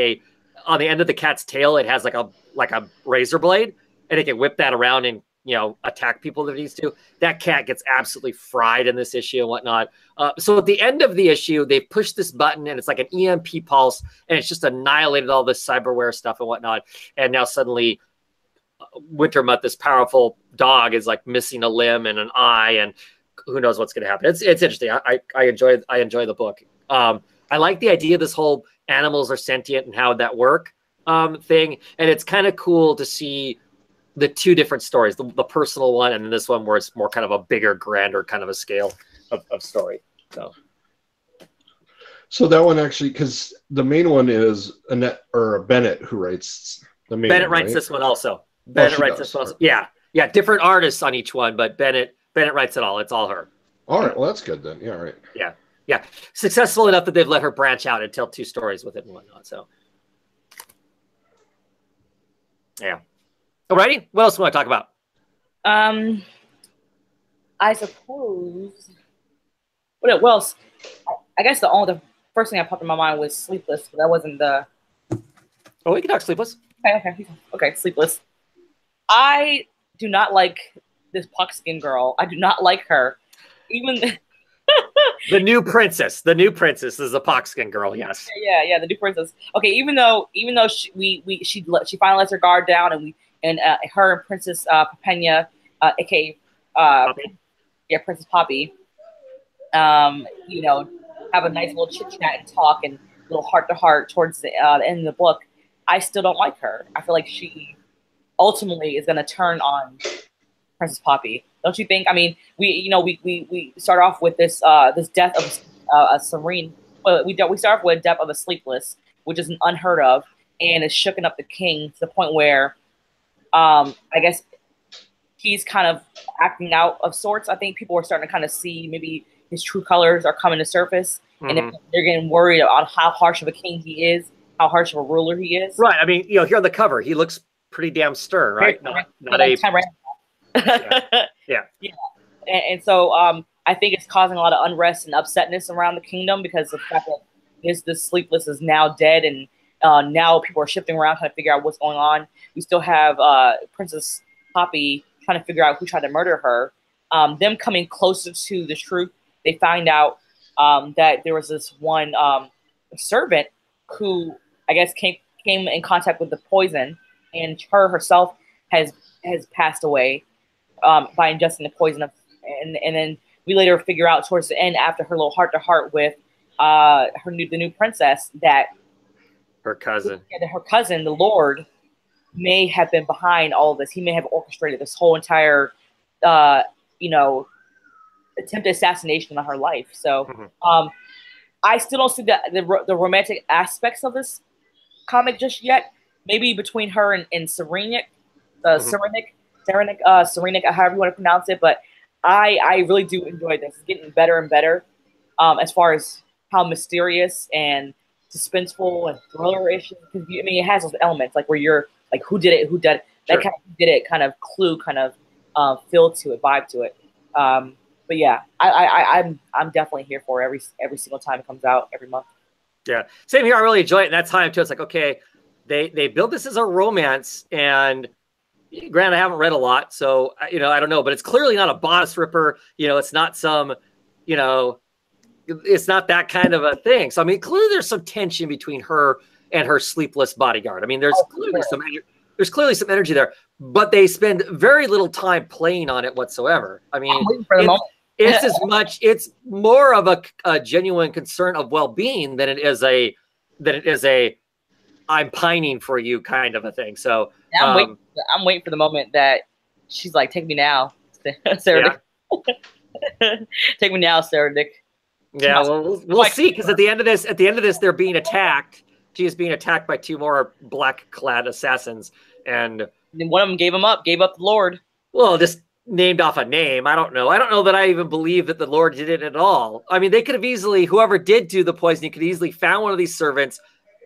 on the end of the cat's tail, it has like a razor blade, and it can whip that around and attack people that it needs to. That cat gets absolutely fried in this issue and whatnot. So at the end of the issue, they push this button and it's like an EMP pulse, and it's just annihilated all this cyberware stuff and whatnot. And now suddenly Wintermutt, this powerful dog, is like missing a limb and an eye, and who knows what's going to happen. It's interesting. I enjoy the book. I like the idea of this whole animals are sentient and how would that work thing. And it's kind of cool to see the two different stories, the personal one and then this one where it's more kind of a bigger, grander kind of a scale of story. So that one actually, because the main one is Annette or Bennett who writes the main Bennett one, writes right? this one also. Bennett writes this one also. Yeah. Different artists on each one, but Bennett writes it all. It's all her. All right. Well, that's good then. Yeah. Right. Yeah. Successful enough that they've let her branch out and tell two stories with it and whatnot. So, yeah. Alrighty. What else do you want to talk about? I suppose. What else? I guess the first thing that popped in my mind was Sleepless, but that wasn't the. Oh, we can talk Sleepless. Okay. Sleepless. I do not like this Puckskin girl. I do not like her. Even the new princess. The new princess is a Puckskin girl. Yes. Yeah. The new princess. Okay. Even though she finally lets her guard down, and her and Princess Papenya, aka Princess Poppy, have a nice little chit chat and talk and little heart to heart towards the end of the book. I still don't like her. I feel like she ultimately is going to turn on Princess Poppy. Don't you think? I mean, we start off with this death of a Serene. Well, we start off with a death of a Sleepless, which is unheard of, and it's shooken up the king to the point where, I guess he's kind of acting out of sorts. I think people are starting to kind of see maybe his true colors are coming to surface, and if they're getting worried about how harsh of a king he is, how harsh of a ruler he is. Right. I mean, here on the cover, he looks pretty damn stern, right? Yeah. And so I think it's causing a lot of unrest and upsetness around the kingdom because of the fact that this Sleepless is now dead, and now people are shifting around trying to figure out what's going on. We still have Princess Poppy trying to figure out who tried to murder her. Them coming closer to the truth, they find out that there was this one servant who I guess came in contact with the poison, and her herself has passed away by ingesting the poison. And then we later figure out towards the end, after her little heart to heart with the new princess, that her cousin, the Lord, may have been behind all of this. He may have orchestrated this whole entire, attempted assassination on her life. So, I still don't see the romantic aspects of this comic just yet. Maybe between her and Cyrenik, however you want to pronounce it. But I really do enjoy this. It's getting better and better as far as how mysterious and suspenseful and thriller-ish. Because I mean, it has those elements like where you're like, who did it? Who did it? That kind of who did it kind of clue, kind of feel to it, vibe to it. But yeah, I'm definitely here for every single time it comes out every month. Yeah, same here. I really enjoy it. And that time too, it's like, okay, they build this as a romance, and granted, I haven't read a lot, so I don't know, but it's clearly not a bodice ripper. It's not some, it's not that kind of a thing. So I mean, clearly there's some tension between her and her sleepless bodyguard. I mean, there's clearly some energy there, but they spend very little time playing on it whatsoever. I mean, it's more of a genuine concern of well-being than it is a I'm pining for you kind of a thing. So yeah, I'm waiting for the moment that she's like, take me now, Sarah Dick. Take me now, Sarah Dick. Yeah, well, we'll see, because at the end of this, they're being attacked. She is being attacked by two more black-clad assassins, and one of them gave up the Lord. Well, just named off a name. I don't know that I even believe that the Lord did it at all. I mean, they could have easily, whoever did do the poisoning could easily found one of these servants,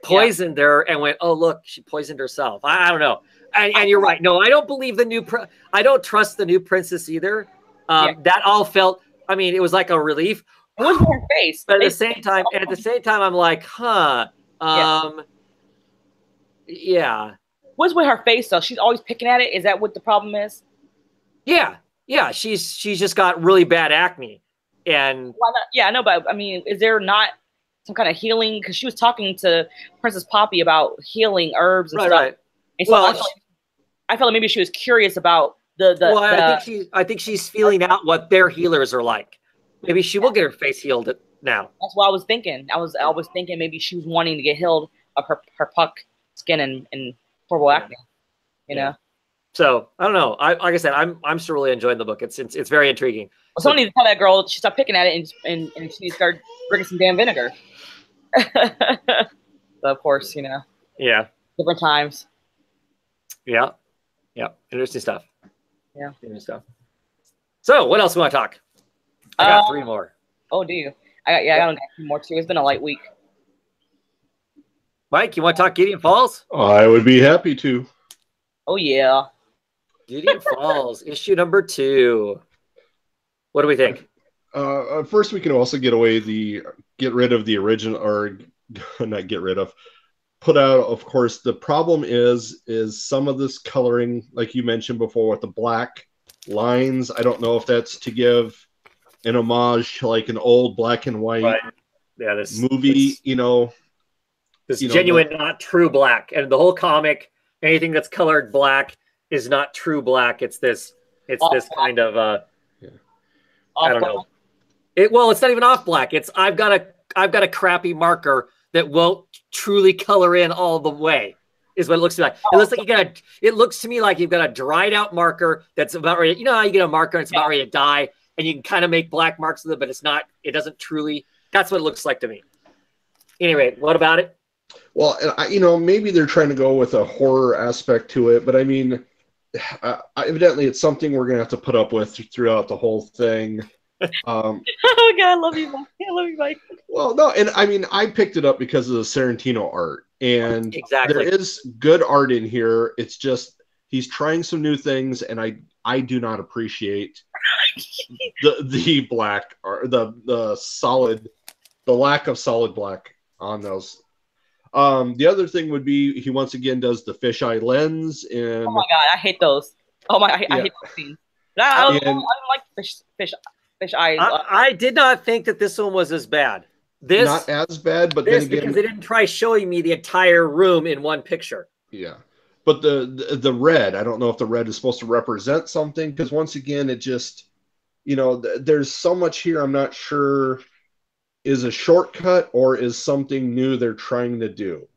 poisoned her, and went, oh, look, she poisoned herself. I don't know. And you're right. No, I don't believe I don't trust the new princess either. That all felt, I mean, it was like a relief. It was her face. But at the same time, I'm like, yeah. What's with her face though? She's always picking at it. Is that what the problem is? Yeah. She's just got really bad acne, and why not? Yeah, I know, but I mean, is there not some kind of healing? Because she was talking to Princess Poppy about healing herbs and stuff. Right. And so I felt like maybe she was curious about I think she's feeling out what their healers are like. Maybe she will get her face healed now. That's what I was thinking. I was thinking maybe she was wanting to get healed of her puck skin and horrible acne. You know. So I don't know. Like I said, I'm still really enjoying the book. It's very intriguing. Well, someone needs to tell that girl she stopped picking at it and she needs to start drinking some damn vinegar. But of course, Yeah. Different times. Yeah. Interesting stuff. Yeah. Interesting stuff. So what else do we want to talk? I got 3 more. Oh, do you? I got a few more too. It's been a light week. Mike, you want to talk Gideon Falls? I would be happy to. Oh yeah. Gideon Falls, issue number 2. What do we think? First, we can also get rid of the original, or not get rid of, put out. Of course, the problem is some of this coloring, like you mentioned before, with the black lines. I don't know if that's to give an homage to like an old black and white movie. This genuine, not true black, and the whole comic, anything that's colored black is not true black. It's this kind of I don't know. It's not even off black. It's I've got a crappy marker that won't truly color in all the way. Is what it looks like. It looks to me like you've got a dried out marker that's about ready. You know how you get a marker and it's about ready to die, and you can kind of make black marks with it, but it's not. It doesn't truly. That's what it looks like to me. Anyway, what about it? Well, maybe they're trying to go with a horror aspect to it, but I mean, evidently it's something we're gonna have to put up with throughout the whole thing. Oh God, I love you, Mike. I love you, Mike. Well, no, and I mean, I picked it up because of the Sorrentino art, and there is good art in here. It's just he's trying some new things, and I do not appreciate the black or the lack of solid black on those. The other thing would be he once again does the fisheye lens, and oh my God, I hate those. Oh my, I hate those scenes. I don't like fish eye. I did not think that this one was as bad. not as bad, but then again, because they didn't try showing me the entire room in one picture. Yeah, but the red, I don't know if the red is supposed to represent something, because once again, it just, there's so much here. I'm not sure is a shortcut or is something new they're trying to do.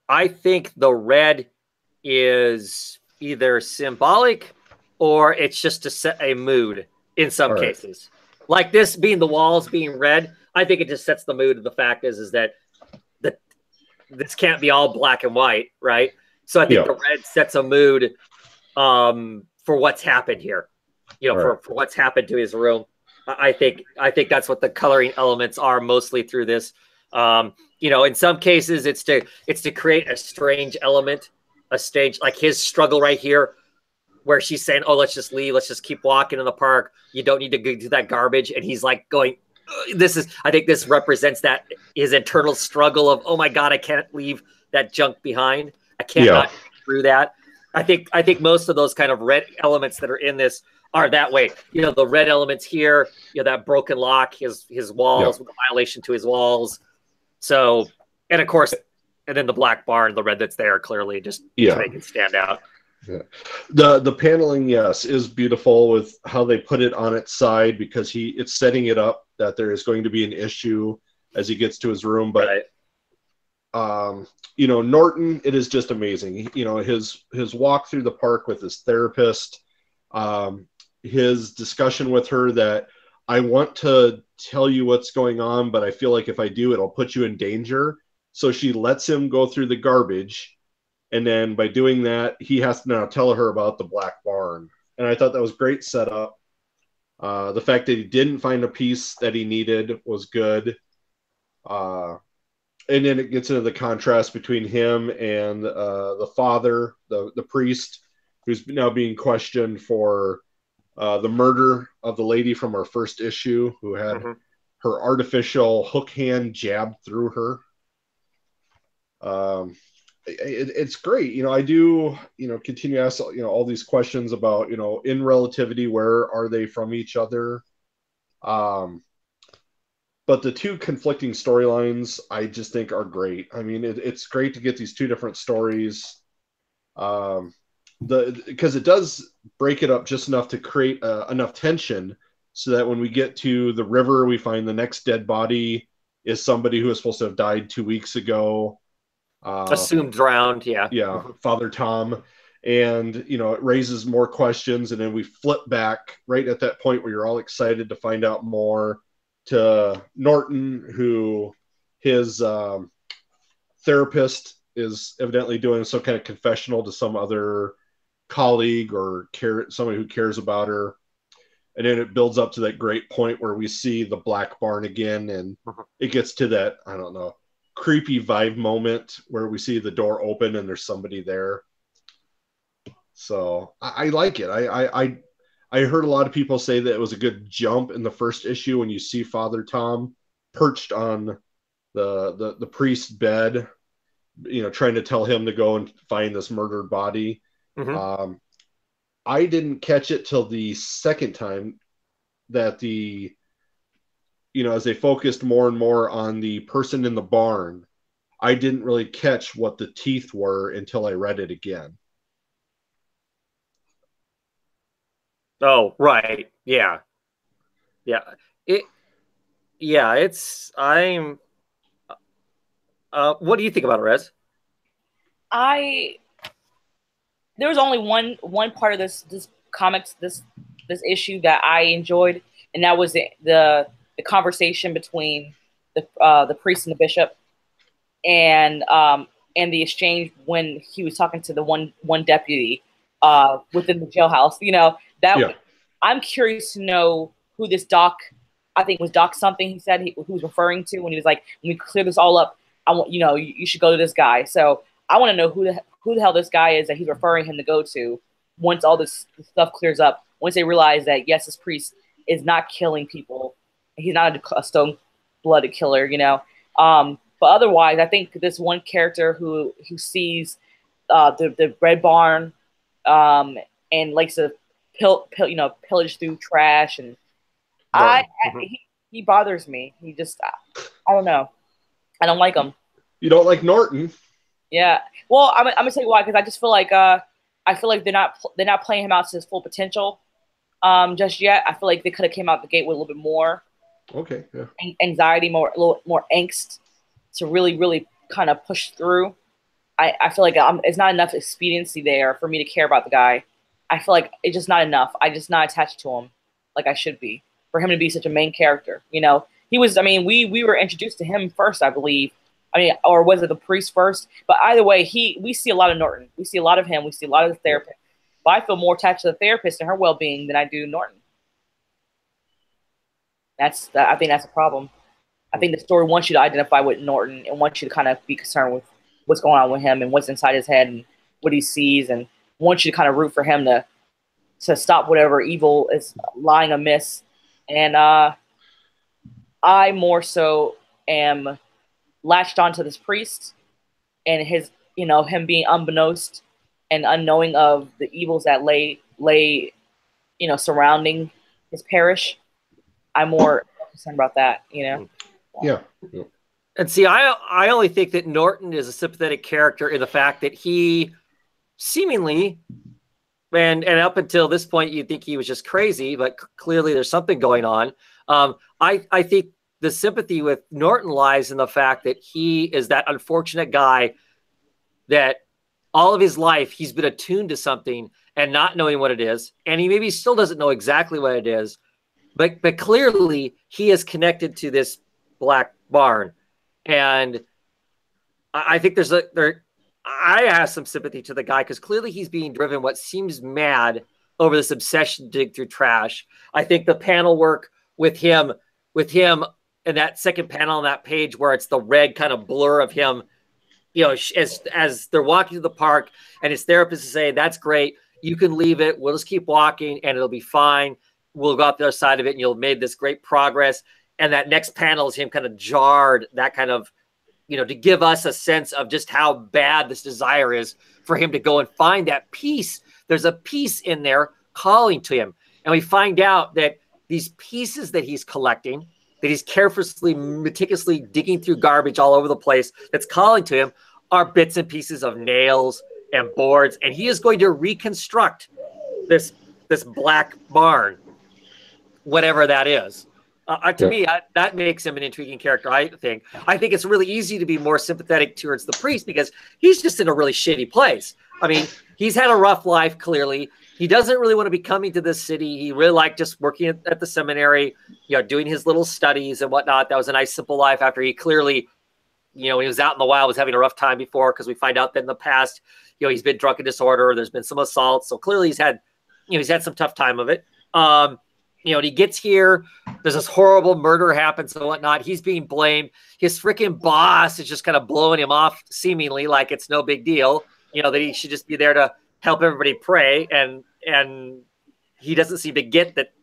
I think the red is either symbolic or it's just to set a mood in some cases. Like this being the walls being red, I think it just sets the mood. The fact is that this can't be all black and white, right? So I think the red sets a mood for what's happened here, for what's happened to his room. I think that's what the coloring elements are mostly through this. In some cases it's to create a strange element, a stage like his struggle right here, where she's saying, "Oh, let's just leave. Let's just keep walking in the park. You don't need to do that garbage." And he's like going, I think this represents that his internal struggle of, "Oh my God, I can't leave that junk behind. I can't not get through that." I think most of those kind of red elements that are in this are that way. The red elements here, that broken lock, his walls, with the violation to his walls. So, and of course, and then the black barn, the red that's there clearly just to make it stand out. Yeah. The paneling, yes, is beautiful with how they put it on its side, because it's setting it up that there is going to be an issue as he gets to his room. But Norton, it is just amazing. His walk through the park with his therapist, his discussion with her that I want to tell you what's going on, but I feel like if I do, it'll put you in danger. So she lets him go through the garbage. And then by doing that, he has to now tell her about the black barn. And I thought that was great setup. The fact that he didn't find a piece that he needed was good. And then it gets into the contrast between him and the father, the priest, who's now being questioned for the murder of the lady from our first issue, who had her artificial hook hand jabbed through her. It's great. I do, continue to ask, all these questions about, in relativity, where are they from each other? But the two conflicting storylines, I just think are great. I mean, it's great to get these two different stories. Because it does break it up just enough to create enough tension so that when we get to the river, we find the next dead body is somebody who was supposed to have died 2 weeks ago. Assumed drowned, yeah, Father Tom. And it raises more questions, and then we flip back right at that point where you're all excited to find out more, to Norton, who his therapist is evidently doing some kind of confessional to some other colleague or somebody who cares about her. And then it builds up to that great point where we see the black barn again, and it gets to that, I don't know, creepy vibe moment where we see the door open and there's somebody there. So I like it. I heard a lot of people say that it was a good jump in the first issue when you see Father Tom perched on the priest's bed, trying to tell him to go and find this murdered body. I didn't catch it till the second time that as they focused more and more on the person in the barn, I didn't really catch what the teeth were until I read it again. Oh, right. Yeah. What do you think about it, Rez? There was only one part of this comics, this issue that I enjoyed, and that was the conversation between the priest and the bishop, and the exchange when he was talking to the one deputy within the jailhouse. I'm curious to know who this Doc, I think it was Doc something he said who was referring to when he was like, when we clear this all up, I want you should go to this guy. So I want to know who the hell this guy is that he's referring him to go to once all this stuff clears up. Once they realize that yes, this priest is not killing people, he's not a stone-blooded killer, But otherwise, I think this one character who sees the red barn and likes to pillage through trash, and he bothers me. He just, I don't know. I don't like him. You don't like Norton? Yeah. Well, I'm gonna tell you why, because I just feel like they're not playing him out to his full potential just yet. I feel like they could have came out the gate with a little bit more anxiety, a little more angst to really kind of push through. I feel like it's not enough expediency there for me to care about the guy. I feel like it's just not enough. I'm just not attached to him like I should be for him to be such a main character. You know, he was. I mean, we were introduced to him first, I believe. I mean, or was it the priest first? But either way, we see a lot of Norton. We see a lot of him. We see a lot of the therapist. But I feel more attached to the therapist and her well-being than I do Norton. I think that's a problem. I think the story wants you to identify with Norton and wants you to kind of be concerned with what's going on with him and what's inside his head and what he sees, and wants you to kind of root for him to stop whatever evil is lying amiss. And I more so am latched onto this priest and his, him being unbeknownst and unknowing of the evils that lay, surrounding his parish. I'm more concerned about that, Yeah. And see, I only think that Norton is a sympathetic character in the fact that he seemingly, and up until this point, you'd think he was just crazy, but clearly there's something going on. I think the sympathy with Norton lies in the fact that he is that unfortunate guy that all of his life he's been attuned to something and not knowing what it is. And he maybe still doesn't know exactly what it is, but clearly he is connected to this black barn. And I think I have some sympathy to the guy because clearly he's being driven what seems mad over this obsession to dig through trash. I think the panel work with him in that second panel on that page where it's the red kind of blur of him, as they're walking to the park and his therapist is saying, that's great. You can leave it. We'll just keep walking and it'll be fine. We'll go up the other side of it and you'll have made this great progress. And that next panel is him kind of jarred, that kind of, to give us a sense of just how bad this desire is for him to go and find that peace. There's a peace in there calling to him. And we find out that these pieces that he's collecting, that he's carefully, meticulously digging through garbage all over the place that's calling to him, are bits and pieces of nails and boards. And he is going to reconstruct this black barn, whatever that is. To me, that makes him an intriguing character, I think. I think it's really easy to be more sympathetic towards the priest because he's just in a really shitty place. I mean, he's had a rough life, clearly. He doesn't really want to be coming to this city. He really liked just working at the seminary, doing his little studies and whatnot. That was a nice, simple life after he clearly, when he was out in the wild, was having a rough time before because we find out that in the past, he's been drunk in disorder. There's been some assaults. So clearly he's had some tough time of it. He gets here, there's this horrible murder happens and whatnot. He's being blamed. His freaking boss is just kind of blowing him off seemingly like it's no big deal, that he should just be there to help everybody pray. And he doesn't seem to get that,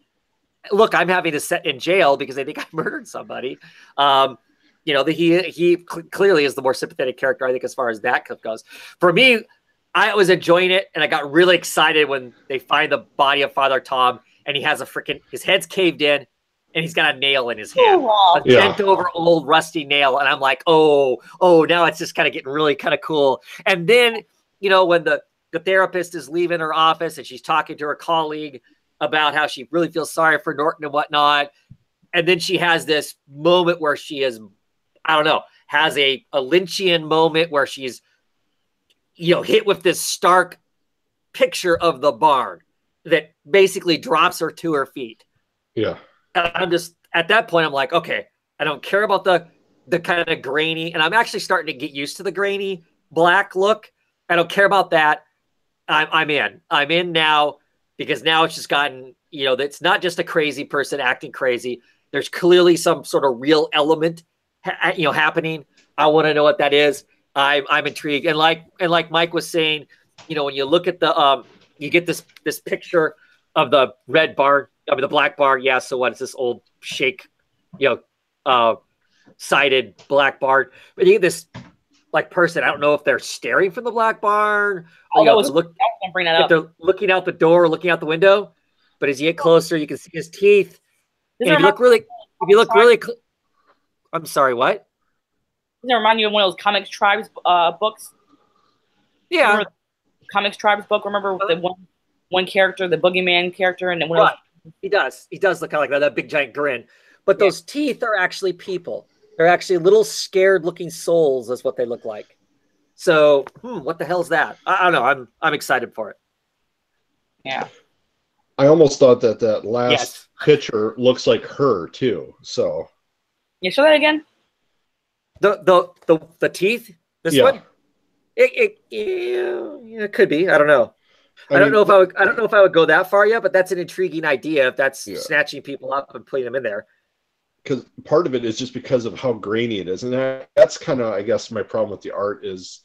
look, I'm having to sit in jail because I think I murdered somebody. That he clearly is the more sympathetic character, I think, as far as that goes. For me, I was enjoying it, and I got really excited when they find the body of Father Tom, and he has his head's caved in, and he's got a nail in his hand, a bent over old rusty nail. And I'm like, oh, now it's just kind of getting really kind of cool. And then, when the therapist is leaving her office and she's talking to her colleague about how she really feels sorry for Norton and whatnot. And then she has this moment where she is, has a Lynchian moment where she's, hit with this stark picture of the barn that basically drops her to her feet. Yeah. And I'm just, at that point, I'm like, okay, I don't care about the kind of grainy, and I'm actually starting to get used to the grainy black look. I don't care about that. I'm in now, because now it's just gotten, it's not just a crazy person acting crazy. There's clearly some sort of real element, happening. I want to know what that is. I'm intrigued. And like Mike was saying, when you look at you get this picture of the red barn, the black barn. Yeah. So what? It's this old shake, sided black barn. But you get this person. I don't know if they're staring from the black barn. They're looking out the door, looking out the window. But as you get closer, you can see his teeth. And if you look really, if you look really, I'm sorry, what? Doesn't it remind you of one of those Comics Tribes books? Yeah. Remember Comics Tribes book? Remember the one character, the boogeyman character, and then one of those... He does. He does look kind of like that big giant grin. But those teeth are actually people. They're actually little scared looking souls is what they look like. So, what the hell's that? I don't know. I'm excited for it. Yeah. I almost thought that last picture looks like her too. So. Yeah, show that again. The teeth. This one. It could be. I don't know. I don't know if I would go that far yet, but that's an intriguing idea. If that's snatching people up and putting them in there. Because part of it is just because of how grainy it is, and that's kind of, I guess, my problem with the art is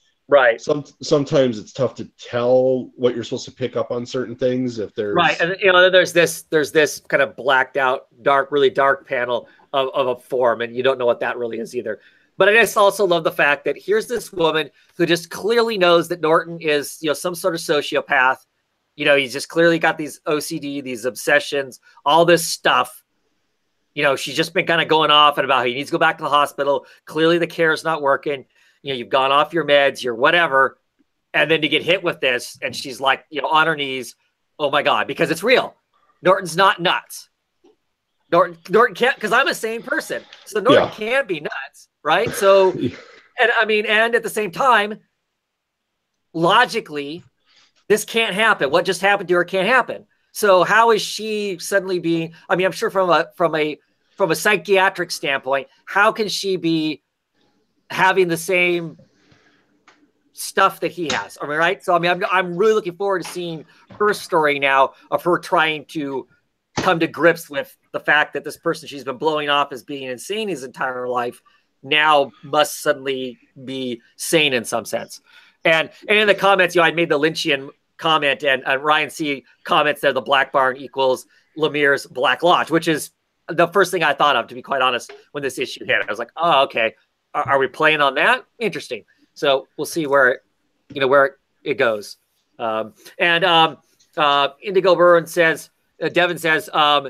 sometimes it's tough to tell what you're supposed to pick up on certain things if there's and there's this kind of blacked out really dark panel of a form, and you don't know what that really is either. But I just also love the fact that here's this woman who just clearly knows that Norton is some sort of sociopath. He's just clearly got these OCD, these obsessions, all this stuff. She's just been kind of going off and about how he needs to go back to the hospital. Clearly the care is not working. You've gone off your meds, you're whatever. And then to get hit with this, and she's like, on her knees, oh my God, because it's real. Norton's not nuts. Norton can't, because I'm a sane person. So Norton can't be nuts, right? So, and at the same time, logically, this can't happen. What just happened to her can't happen. So how is she suddenly being? I'm sure from a psychiatric standpoint, how can she be having the same stuff that he has? Right? So I'm really looking forward to seeing her story now of her trying to come to grips with the fact that this person she's been blowing off as being insane his entire life now must suddenly be sane in some sense. And in the comments, I made the Lynchian comment, and Ryan C comments there, the Black Barn equals Lemire's Black Lodge, which is the first thing I thought of, to be quite honest, when this issue hit. I was like, oh, okay. Are we playing on that? Interesting. So we'll see where it goes. Indigo Burn says, Devin says,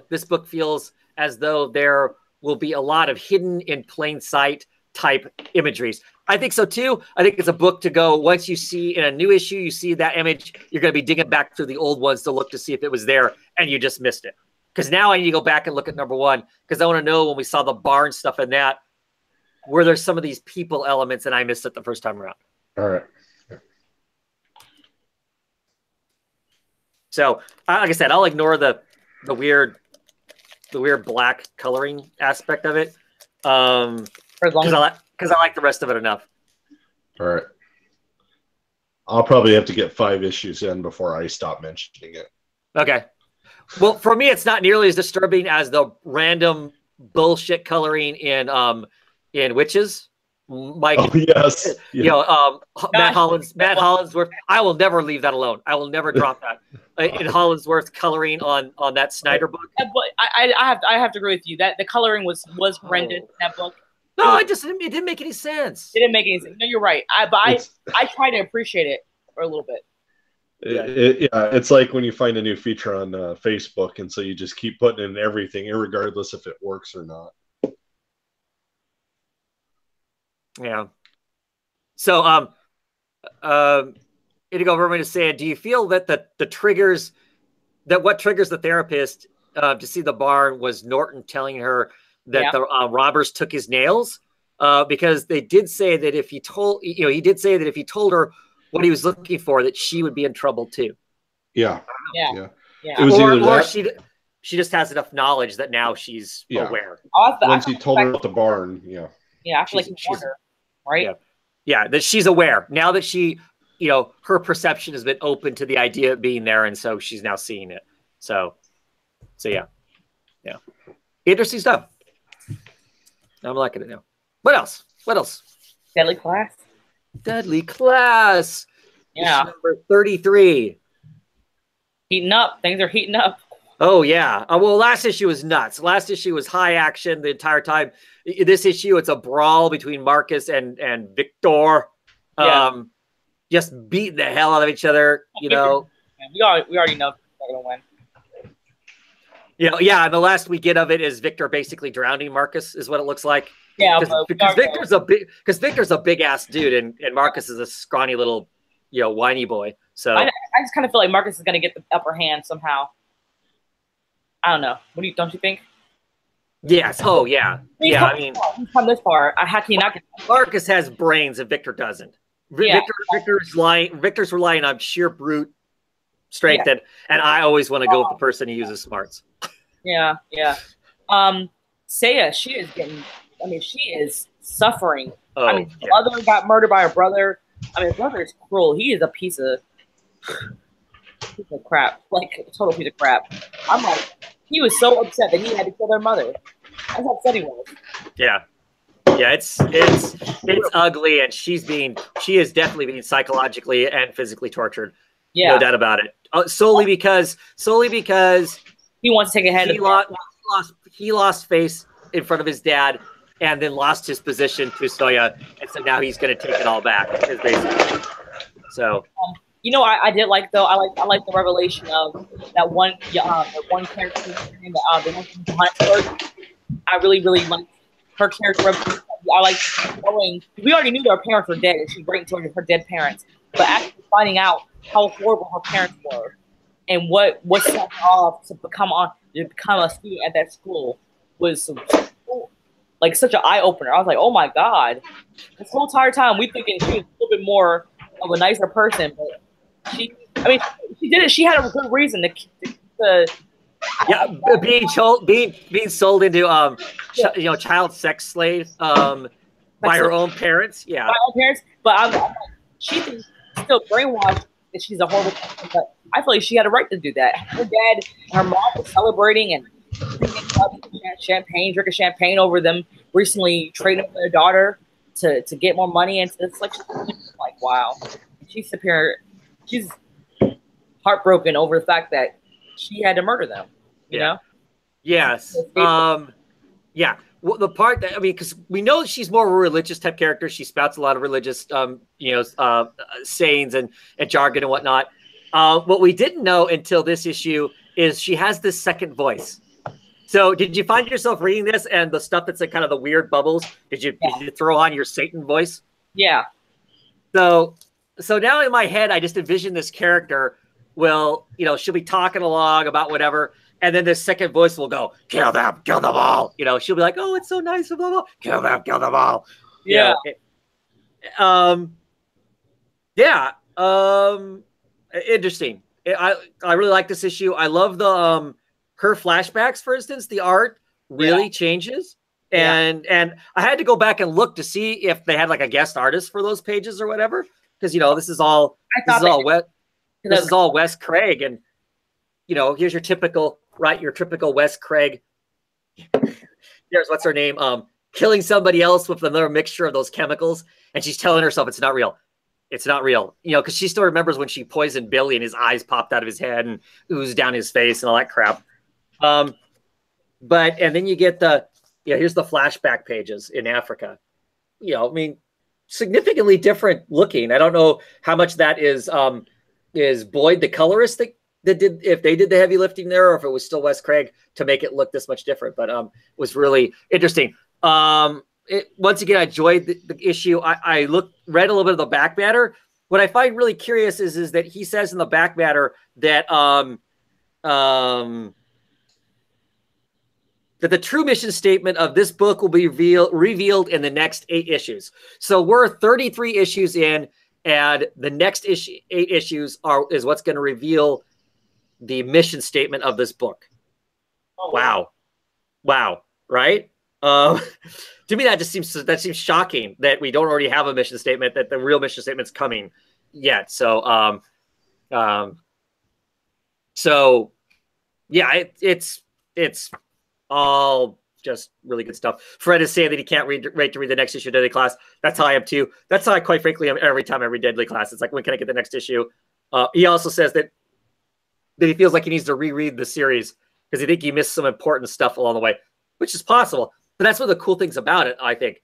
this book feels as though there will be a lot of hidden in plain sight type imageries. I think so too. I think it's a book to go, once you see in a new issue, you see that image, you're going to be digging back through the old ones to look to see if it was there and you just missed it. Because now I need to go back and look at number one, because I want to know when we saw the barn stuff in that, were there some of these people elements and I missed it the first time around. All right. So like I said, I'll ignore the weird black coloring aspect of it. Because I like the rest of it enough. All right. I'll probably have to get 5 issues in before I stop mentioning it. Okay. Well, for me, it's not nearly as disturbing as the random bullshit coloring in Witches. Mike, yes. Matt Hollinsworth. I will never leave that alone. I will never drop that. In Hollinsworth coloring on that Snyder book. Yeah, but I have to agree with you that the coloring was horrendous in that book. No, it didn't make any sense. It didn't make any sense. No, you're right. I try to appreciate it for a little bit. It's like when you find a new feature on Facebook, and so you just keep putting in everything, regardless if it works or not. Yeah. So, Indigo Vermin is saying, do you feel that what triggers the therapist to see the barn was Norton telling her that the robbers took his nails? Because they did say that if he told her what he was looking for, that she would be in trouble too. Yeah. It was or she just has enough knowledge that now she's aware. Once he told her about the barn, Yeah, I feel like he's her, right? Yeah, that she's aware now that she, her perception has been open to the idea of being there, and so she's now seeing it. So yeah, interesting stuff. I'm liking it now. What else? Deadly Class. Deadly Class. Yeah. Number 33. Heating up. Things are heating up. Oh yeah. Well, last issue was nuts. Last issue was high action the entire time. This issue, it's a brawl between Marcus and Victor. Just beating the hell out of each other. We already know who's gonna win. You know, yeah. And the last we get of it is Victor basically drowning Marcus, is what it looks like. Yeah, because Victor's a big ass dude, and Marcus is a scrawny little, you know, whiny boy. So I just kind of feel like Marcus is going to get the upper hand somehow. I don't know. Don't you think? Yes. Oh, yeah. Yeah. I mean, he's come this far. How can you not get? Marcus has brains and Victor doesn't. Yeah. Victor's relying on sheer brute strength, and I always want to go with the person who uses smarts. Yeah. Seiya, she is getting. I mean, she is suffering. Oh, I mean, her mother got murdered by her brother. I mean, his brother is cruel. He is a piece of crap, like a total piece of crap. I'm like, he was so upset that he had to kill their mother. That's how upset he was. Yeah, it's ugly, and she is definitely being psychologically and physically tortured. Yeah, no doubt about it. Solely because he wants to take a head. He lost face in front of his dad, and then lost his position to Soya, and so now he's going to take it all back. Is basically so. You know, I did like though. I like the revelation of that one character named the one from Johannesburg. I really like her character. I like knowing we already knew that her parents were dead, and she's writing towards her dead parents. But actually finding out how horrible her parents were, and what set her off to become a student at that school was like such an eye opener. I was like, oh my god! This whole entire time we thinking she was a little bit more of a nicer person, but she did it. She had a good reason to being sold into child sex slave by her own parents. Yeah, by her own parents. But I'm like, she thinks she's still brainwashed that she's a horrible person. But I feel like she had a right to do that. Her dad and her mom were celebrating and drinking champagne over them recently trading for their daughter to get more money. And it's like wow, she's superior. She's heartbroken over the fact that she had to murder them. You know? Yes. Yeah. Well, the part that because we know she's more of a religious type character. She spouts a lot of religious, sayings and jargon and whatnot. What we didn't know until this issue is she has this second voice. So, did you find yourself reading this and the stuff that's like kind of the weird bubbles? Did you throw on your Satan voice? Yeah. So now in my head, I just envision this character she'll be talking along about whatever, and then this second voice will go, kill them all. She'll be like, oh, it's so nice, blah, blah, blah. Kill them all. Yeah. Interesting. I really like this issue. I love the her flashbacks, for instance. The art really changes. And I had to go back and look to see if they had like a guest artist for those pages or whatever. Because this is all Wes Craig, and here's your typical Wes Craig. Here's what's her name, killing somebody else with another mixture of those chemicals, and she's telling herself it's not real. It's not real, because she still remembers when she poisoned Billy and his eyes popped out of his head and oozed down his face and all that crap. And then you get here's the flashback pages in Africa. Significantly different looking. I don't know how much that is Boyd the colorist that did, if they did the heavy lifting there, or if it was still Wes Craig to make it look this much different. But it was really interesting. Once again, I enjoyed the issue. I read a little bit of the back matter. What I find really curious is that he says in the back matter that that the true mission statement of this book will be revealed in the next 8 issues. So we're 33 issues in, and the next 8 issues is what's going to reveal the mission statement of this book. Oh. Wow. Right? To me, that seems shocking that we don't already have a mission statement, that the real mission statement's coming yet. So, it's all just really good stuff. Fred is saying that he can't wait to read the next issue of Deadly Class. That's how I am too. That's how I, quite frankly, am every time I read Deadly Class. It's like, when can I get the next issue? He also says that he feels like he needs to reread the series because he thinks he missed some important stuff along the way, which is possible. But that's one of the cool things about it, I think.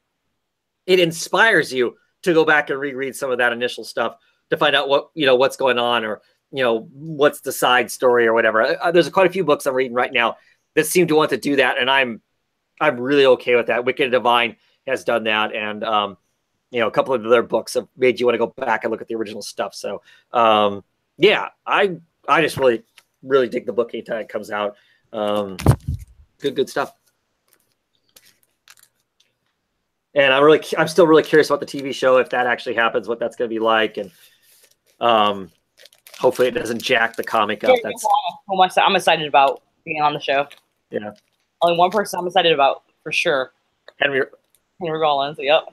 It inspires you to go back and reread some of that initial stuff to find out what's going on, or what's the side story or whatever. There's quite a few books I'm reading right now that seem to want to do that, and I'm really okay with that. Wicked and Divine has done that, and you know, a couple of their books have made you want to go back and look at the original stuff. So yeah, I just really dig the book anytime it comes out. Good stuff. And I'm still really curious about the TV show, if that actually happens, what that's going to be like, and hopefully it doesn't jack the comic up. I'm excited about being on the show. Yeah. Only one person I'm excited about for sure. Henry Rollins. Yep.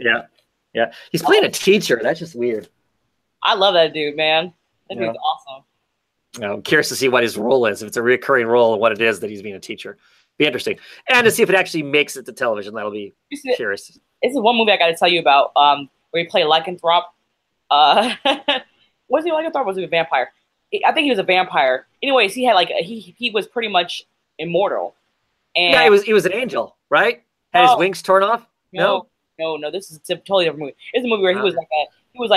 Yeah. He's playing a teacher. That's just weird. I love that dude, man. That dude's awesome. I'm curious to see what his role is, if it's a recurring role, and what it is that he's being a teacher. Be interesting, and to see if it actually makes it to television. That'll be curious. This is one movie I got to tell you about. Where he played lycanthrope. Was he a lycanthrope? Or was he a vampire? I think he was a vampire. Anyways, he had like he was pretty much immortal. And yeah, he was an angel, right? Had his wings torn off? No. This is a totally different movie. It's a movie where he was like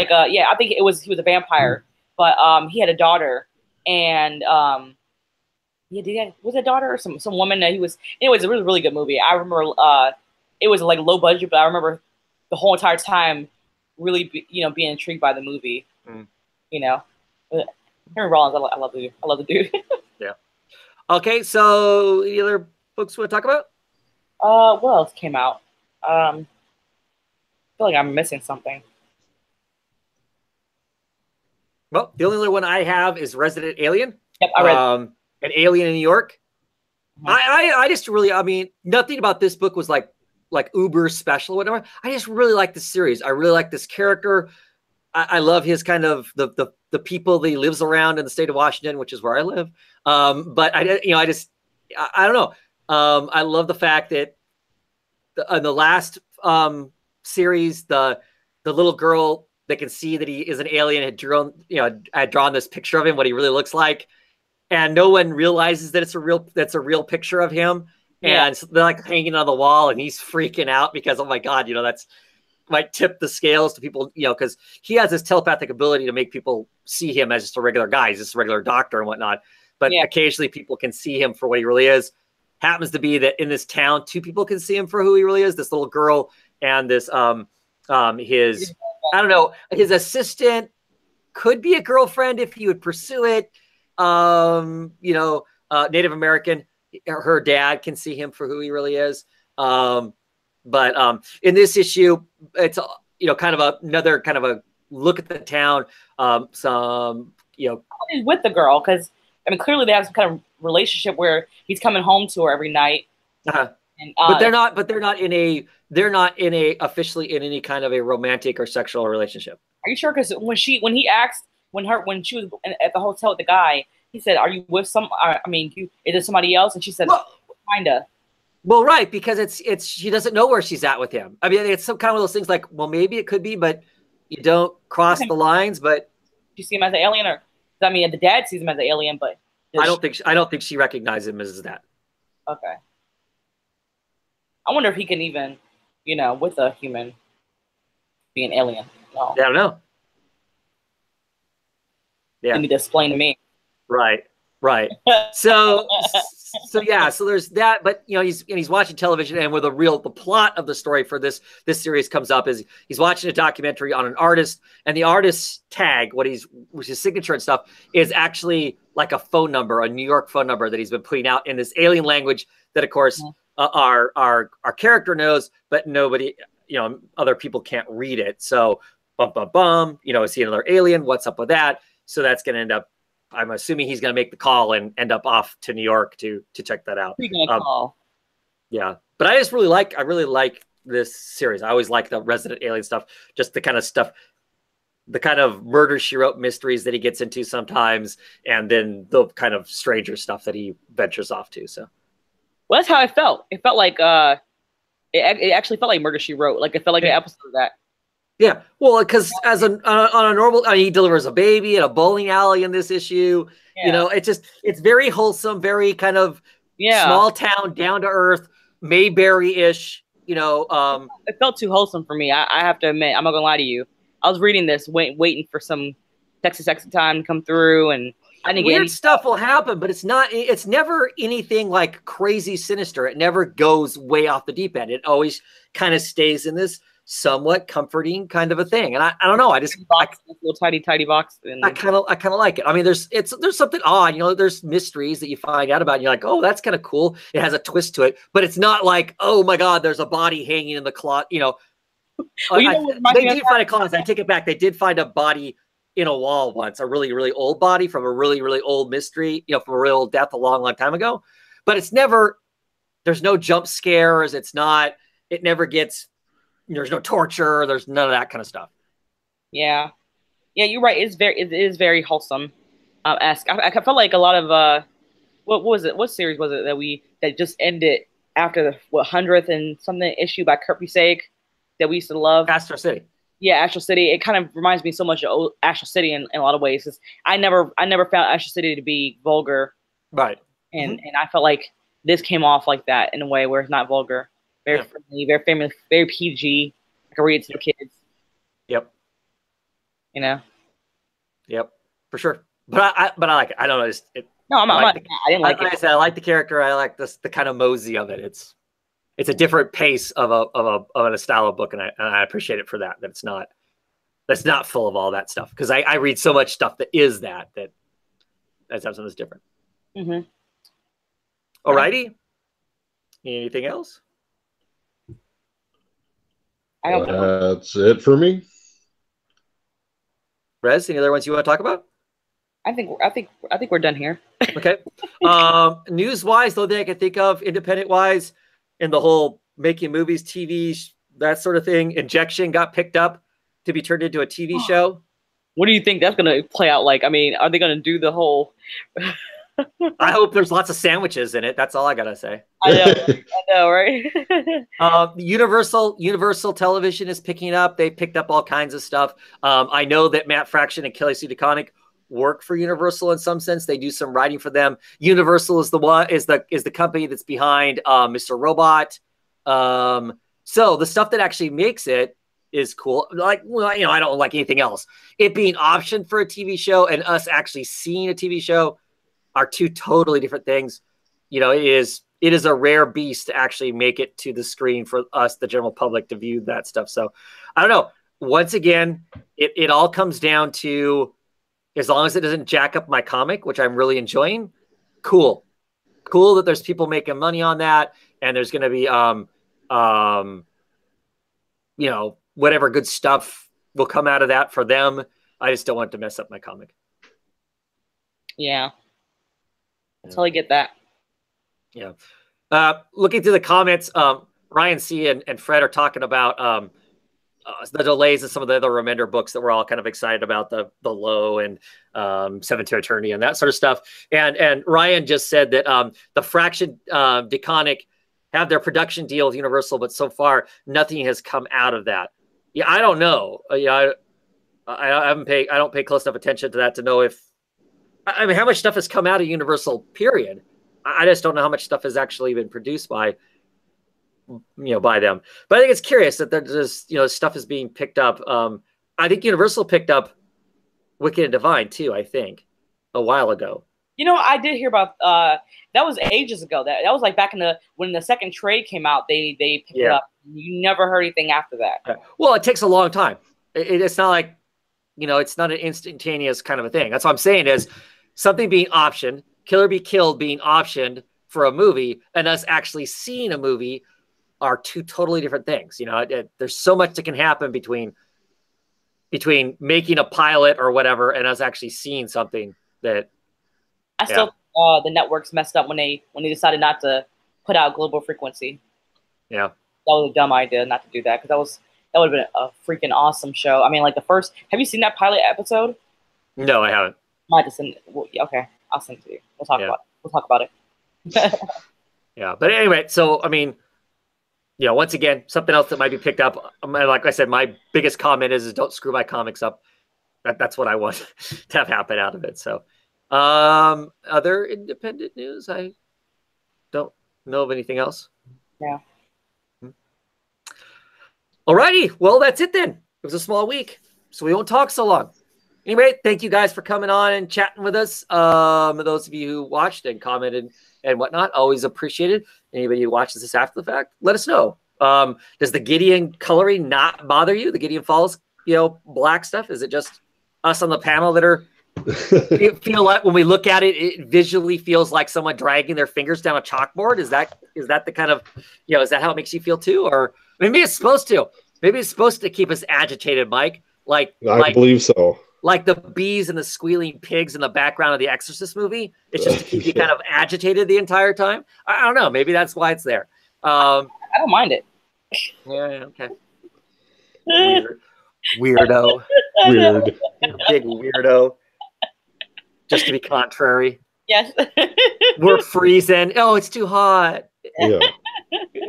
I think he was a vampire, but he had a daughter, and was it a daughter or some woman that he was. Anyways, it was a really good movie. I remember it was like low budget, but I remember the whole entire time really being intrigued by the movie. You know, Henry Rollins, I love the dude. I love the dude. Yeah. Okay, so any other books we want to talk about? What else came out? I feel like I'm missing something. Well, the only other one I have is Resident Alien. Yep, I read An Alien in New York. I just really, I mean, nothing about this book was like uber special or whatever. I just really like the series. I really like this character. I love his kind of the people that he lives around in the state of Washington, which is where I live. But I don't know. I love the fact that in the last series, the little girl that can see that he is an alien had drawn this picture of him, what he really looks like, and no one realizes that that's a real picture of him. Yeah. And so they're like hanging on the wall, and he's freaking out because, oh my God, that's might tip the scales to people, because he has this telepathic ability to make people see him as just a regular guy. He's just a regular doctor and whatnot. But occasionally people can see him for what he really is. Happens to be that in this town, two people can see him for who he really is. This little girl and this, his, I don't know, his assistant could be a girlfriend if he would pursue it. Native American, her dad can see him for who he really is. But in this issue, it's kind of another kind of a look at the town. He's with the girl because clearly they have some kind of relationship where he's coming home to her every night. And, but they're not officially in any kind of a romantic or sexual relationship. Are you sure? Because when she was at the hotel with the guy, he said, "Are you with is it somebody else?" And she said, "Kinda." Well, right, because she doesn't know where she's at with him. I mean, it's some kind of those things like, well, maybe it could be, but you don't cross the lines. But do you see him as an alien, or the dad sees him as an alien, but I don't think she recognizes him as that. Okay. I wonder if he can even, with a human, be an alien. No. Yeah, I don't know. Yeah. You need to explain to me. Right. So there's that, but he's watching television, and where the plot of the story for this series comes up is he's watching a documentary on an artist, and the artist's tag, which his signature and stuff, is actually like a phone number, a New York phone number that he's been putting out in this alien language that, of course, our character knows, but nobody, other people can't read it. So is he another alien? What's up with that? So that's going to end up, I'm assuming he's going to make the call and end up off to New York to check that out. He's going to call. Yeah. But I really like this series. I always like the Resident Alien stuff, just the kind of stuff, the kind of Murder, She Wrote mysteries that he gets into sometimes, and then the kind of stranger stuff that he ventures off to. So, well, that's how it felt. It felt like it actually felt like Murder, She Wrote. Like it felt like an episode of that. Yeah, well, because on a normal, he delivers a baby in a bowling alley in this issue. Yeah. It's very wholesome, very kind of small town, down to earth, Mayberry-ish. It felt too wholesome for me. I have to admit, I'm not gonna lie to you. I was reading this, waiting for some Texas Exit Time to come through, and I didn't get weird any stuff will happen, but it's never anything like crazy sinister. It never goes way off the deep end. It always kind of stays in this somewhat comforting kind of a thing. And I don't know. little tidy box. And I kind of like it. I mean, there's something odd, you know, there's mysteries that you find out about and you're like, oh, that's kind of cool. It has a twist to it, but it's not like, oh my God, there's a body hanging in the closet, you know. Well, they did find a closet. I take it back. They did find a body in a wall once, a really, really old body from a really, really old mystery, you know, from a real death a long, long time ago. But it's never, there's no jump scares. It never gets, there's no torture. There's none of that kind of stuff. Yeah. Yeah, you're right. It is very wholesome. I felt like a lot of, what was it? What series was it that just ended after the 100th and something issue by Kurt Busiek that we used to love? Astro City. Yeah, Astro City. It kind of reminds me so much of Astro City in a lot of ways. I never found Astro City to be vulgar, right? And I felt like this came off like that in a way where it's not vulgar, very friendly, very famous, very PG. I can read it to the kids. Yep. You know. Yep, for sure. But I like it. I don't know. I didn't like it. Like I said, I like the character. I like the kind of mosey of it. It's a different pace of a style of book, and I appreciate it for that. That's not full of all that stuff, because I read so much stuff that is that's something that's different. Mm-hmm. Alrighty. Anything else? I don't know. That's it for me. Rez, any other ones you want to talk about? I think we're done here. Okay. News-wise, the only thing I can think of, independent-wise, in the whole making movies, TV, that sort of thing, Injection got picked up to be turned into a TV show. What do you think that's going to play out like? I mean, are they going to do the whole... I hope there's lots of sandwiches in it. That's all I got to say. I know, right? Universal Television is picking up. They picked up all kinds of stuff. I know that Matt Fraction and Kelly Sue DeConnick work for Universal in some sense. They do some writing for them. Universal is the company that's behind Mr. Robot. So the stuff that actually makes it is cool. Like, well, you know, I don't like anything else. It being optioned for a TV show and us actually seeing a TV show are two totally different things. You know, it is a rare beast to actually make it to the screen for us, the general public, to view that stuff. So I don't know. Once again, it all comes down to, as long as it doesn't jack up my comic, which I'm really enjoying, cool that there's people making money on that, and there's going to be, you know, whatever good stuff will come out of that for them. I just don't want it to mess up my comic. Yeah. I totally get that. Yeah. Looking through the comments, Ryan C. and Fred are talking about the delays of some of the other Remender books that we're all kind of excited about, the Low and Seven to Eternity and that sort of stuff. And Ryan just said that the Fraction DeConnick have their production deal with Universal, but so far nothing has come out of that. Yeah, I don't know. I don't pay close enough attention to that to know if, I mean, how much stuff has come out of Universal, period. I just don't know how much stuff has actually been produced by them. But I think it's curious that there's, stuff is being picked up. I think Universal picked up Wicked and Divine too, I think, a while ago. I did hear about that was ages ago. That was like back when the second trade came out, they picked it up. You never heard anything after that. Okay. Well, it takes a long time. It's not like, it's not an instantaneous kind of a thing. That's what I'm saying is something being optioned, Kill or Be Killed being optioned for a movie, and us actually seeing a movie are two totally different things. There's so much that can happen between making a pilot or whatever and us actually seeing something that. I still the networks messed up when they decided not to put out Global Frequency. Yeah, that was a dumb idea not to do that, because that would have been a freaking awesome show. I mean, like the first. Have you seen that pilot episode? No, I haven't. Might have seen. Okay, I'll send it to you. We'll talk about it. We'll talk about it. Yeah, but anyway, so I mean, once again, something else that might be picked up. Like I said, my biggest comment is don't screw my comics up. That's what I want to have happen out of it. So, other independent news, I don't know of anything else. Yeah. Alrighty, well, that's it then. It was a small week, so we won't talk so long. Anyway, thank you guys for coming on and chatting with us. Those of you who watched and commented and whatnot, always appreciated. Anybody who watches this after the fact, let us know. Does the Gideon coloring not bother you? The Gideon Falls, black stuff? Is it just us on the panel that are feel like when we look at it, it visually feels like someone dragging their fingers down a chalkboard? Is that the kind of, is that how it makes you feel too? Or maybe it's supposed to. Maybe it's supposed to keep us agitated, Mike. I believe so. Like the bees and the squealing pigs in the background of the Exorcist movie. It's just to keep you kind of agitated the entire time. I don't know. Maybe that's why it's there. I don't mind it. Yeah, okay. Weirdo. Weird. Big weirdo. Just to be contrary. Yes. We're freezing. Oh, it's too hot. Yeah.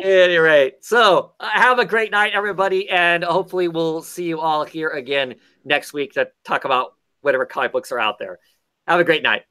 At any rate, so have a great night, everybody, and hopefully we'll see you all here again next week to talk about whatever comic books are out there. Have a great night.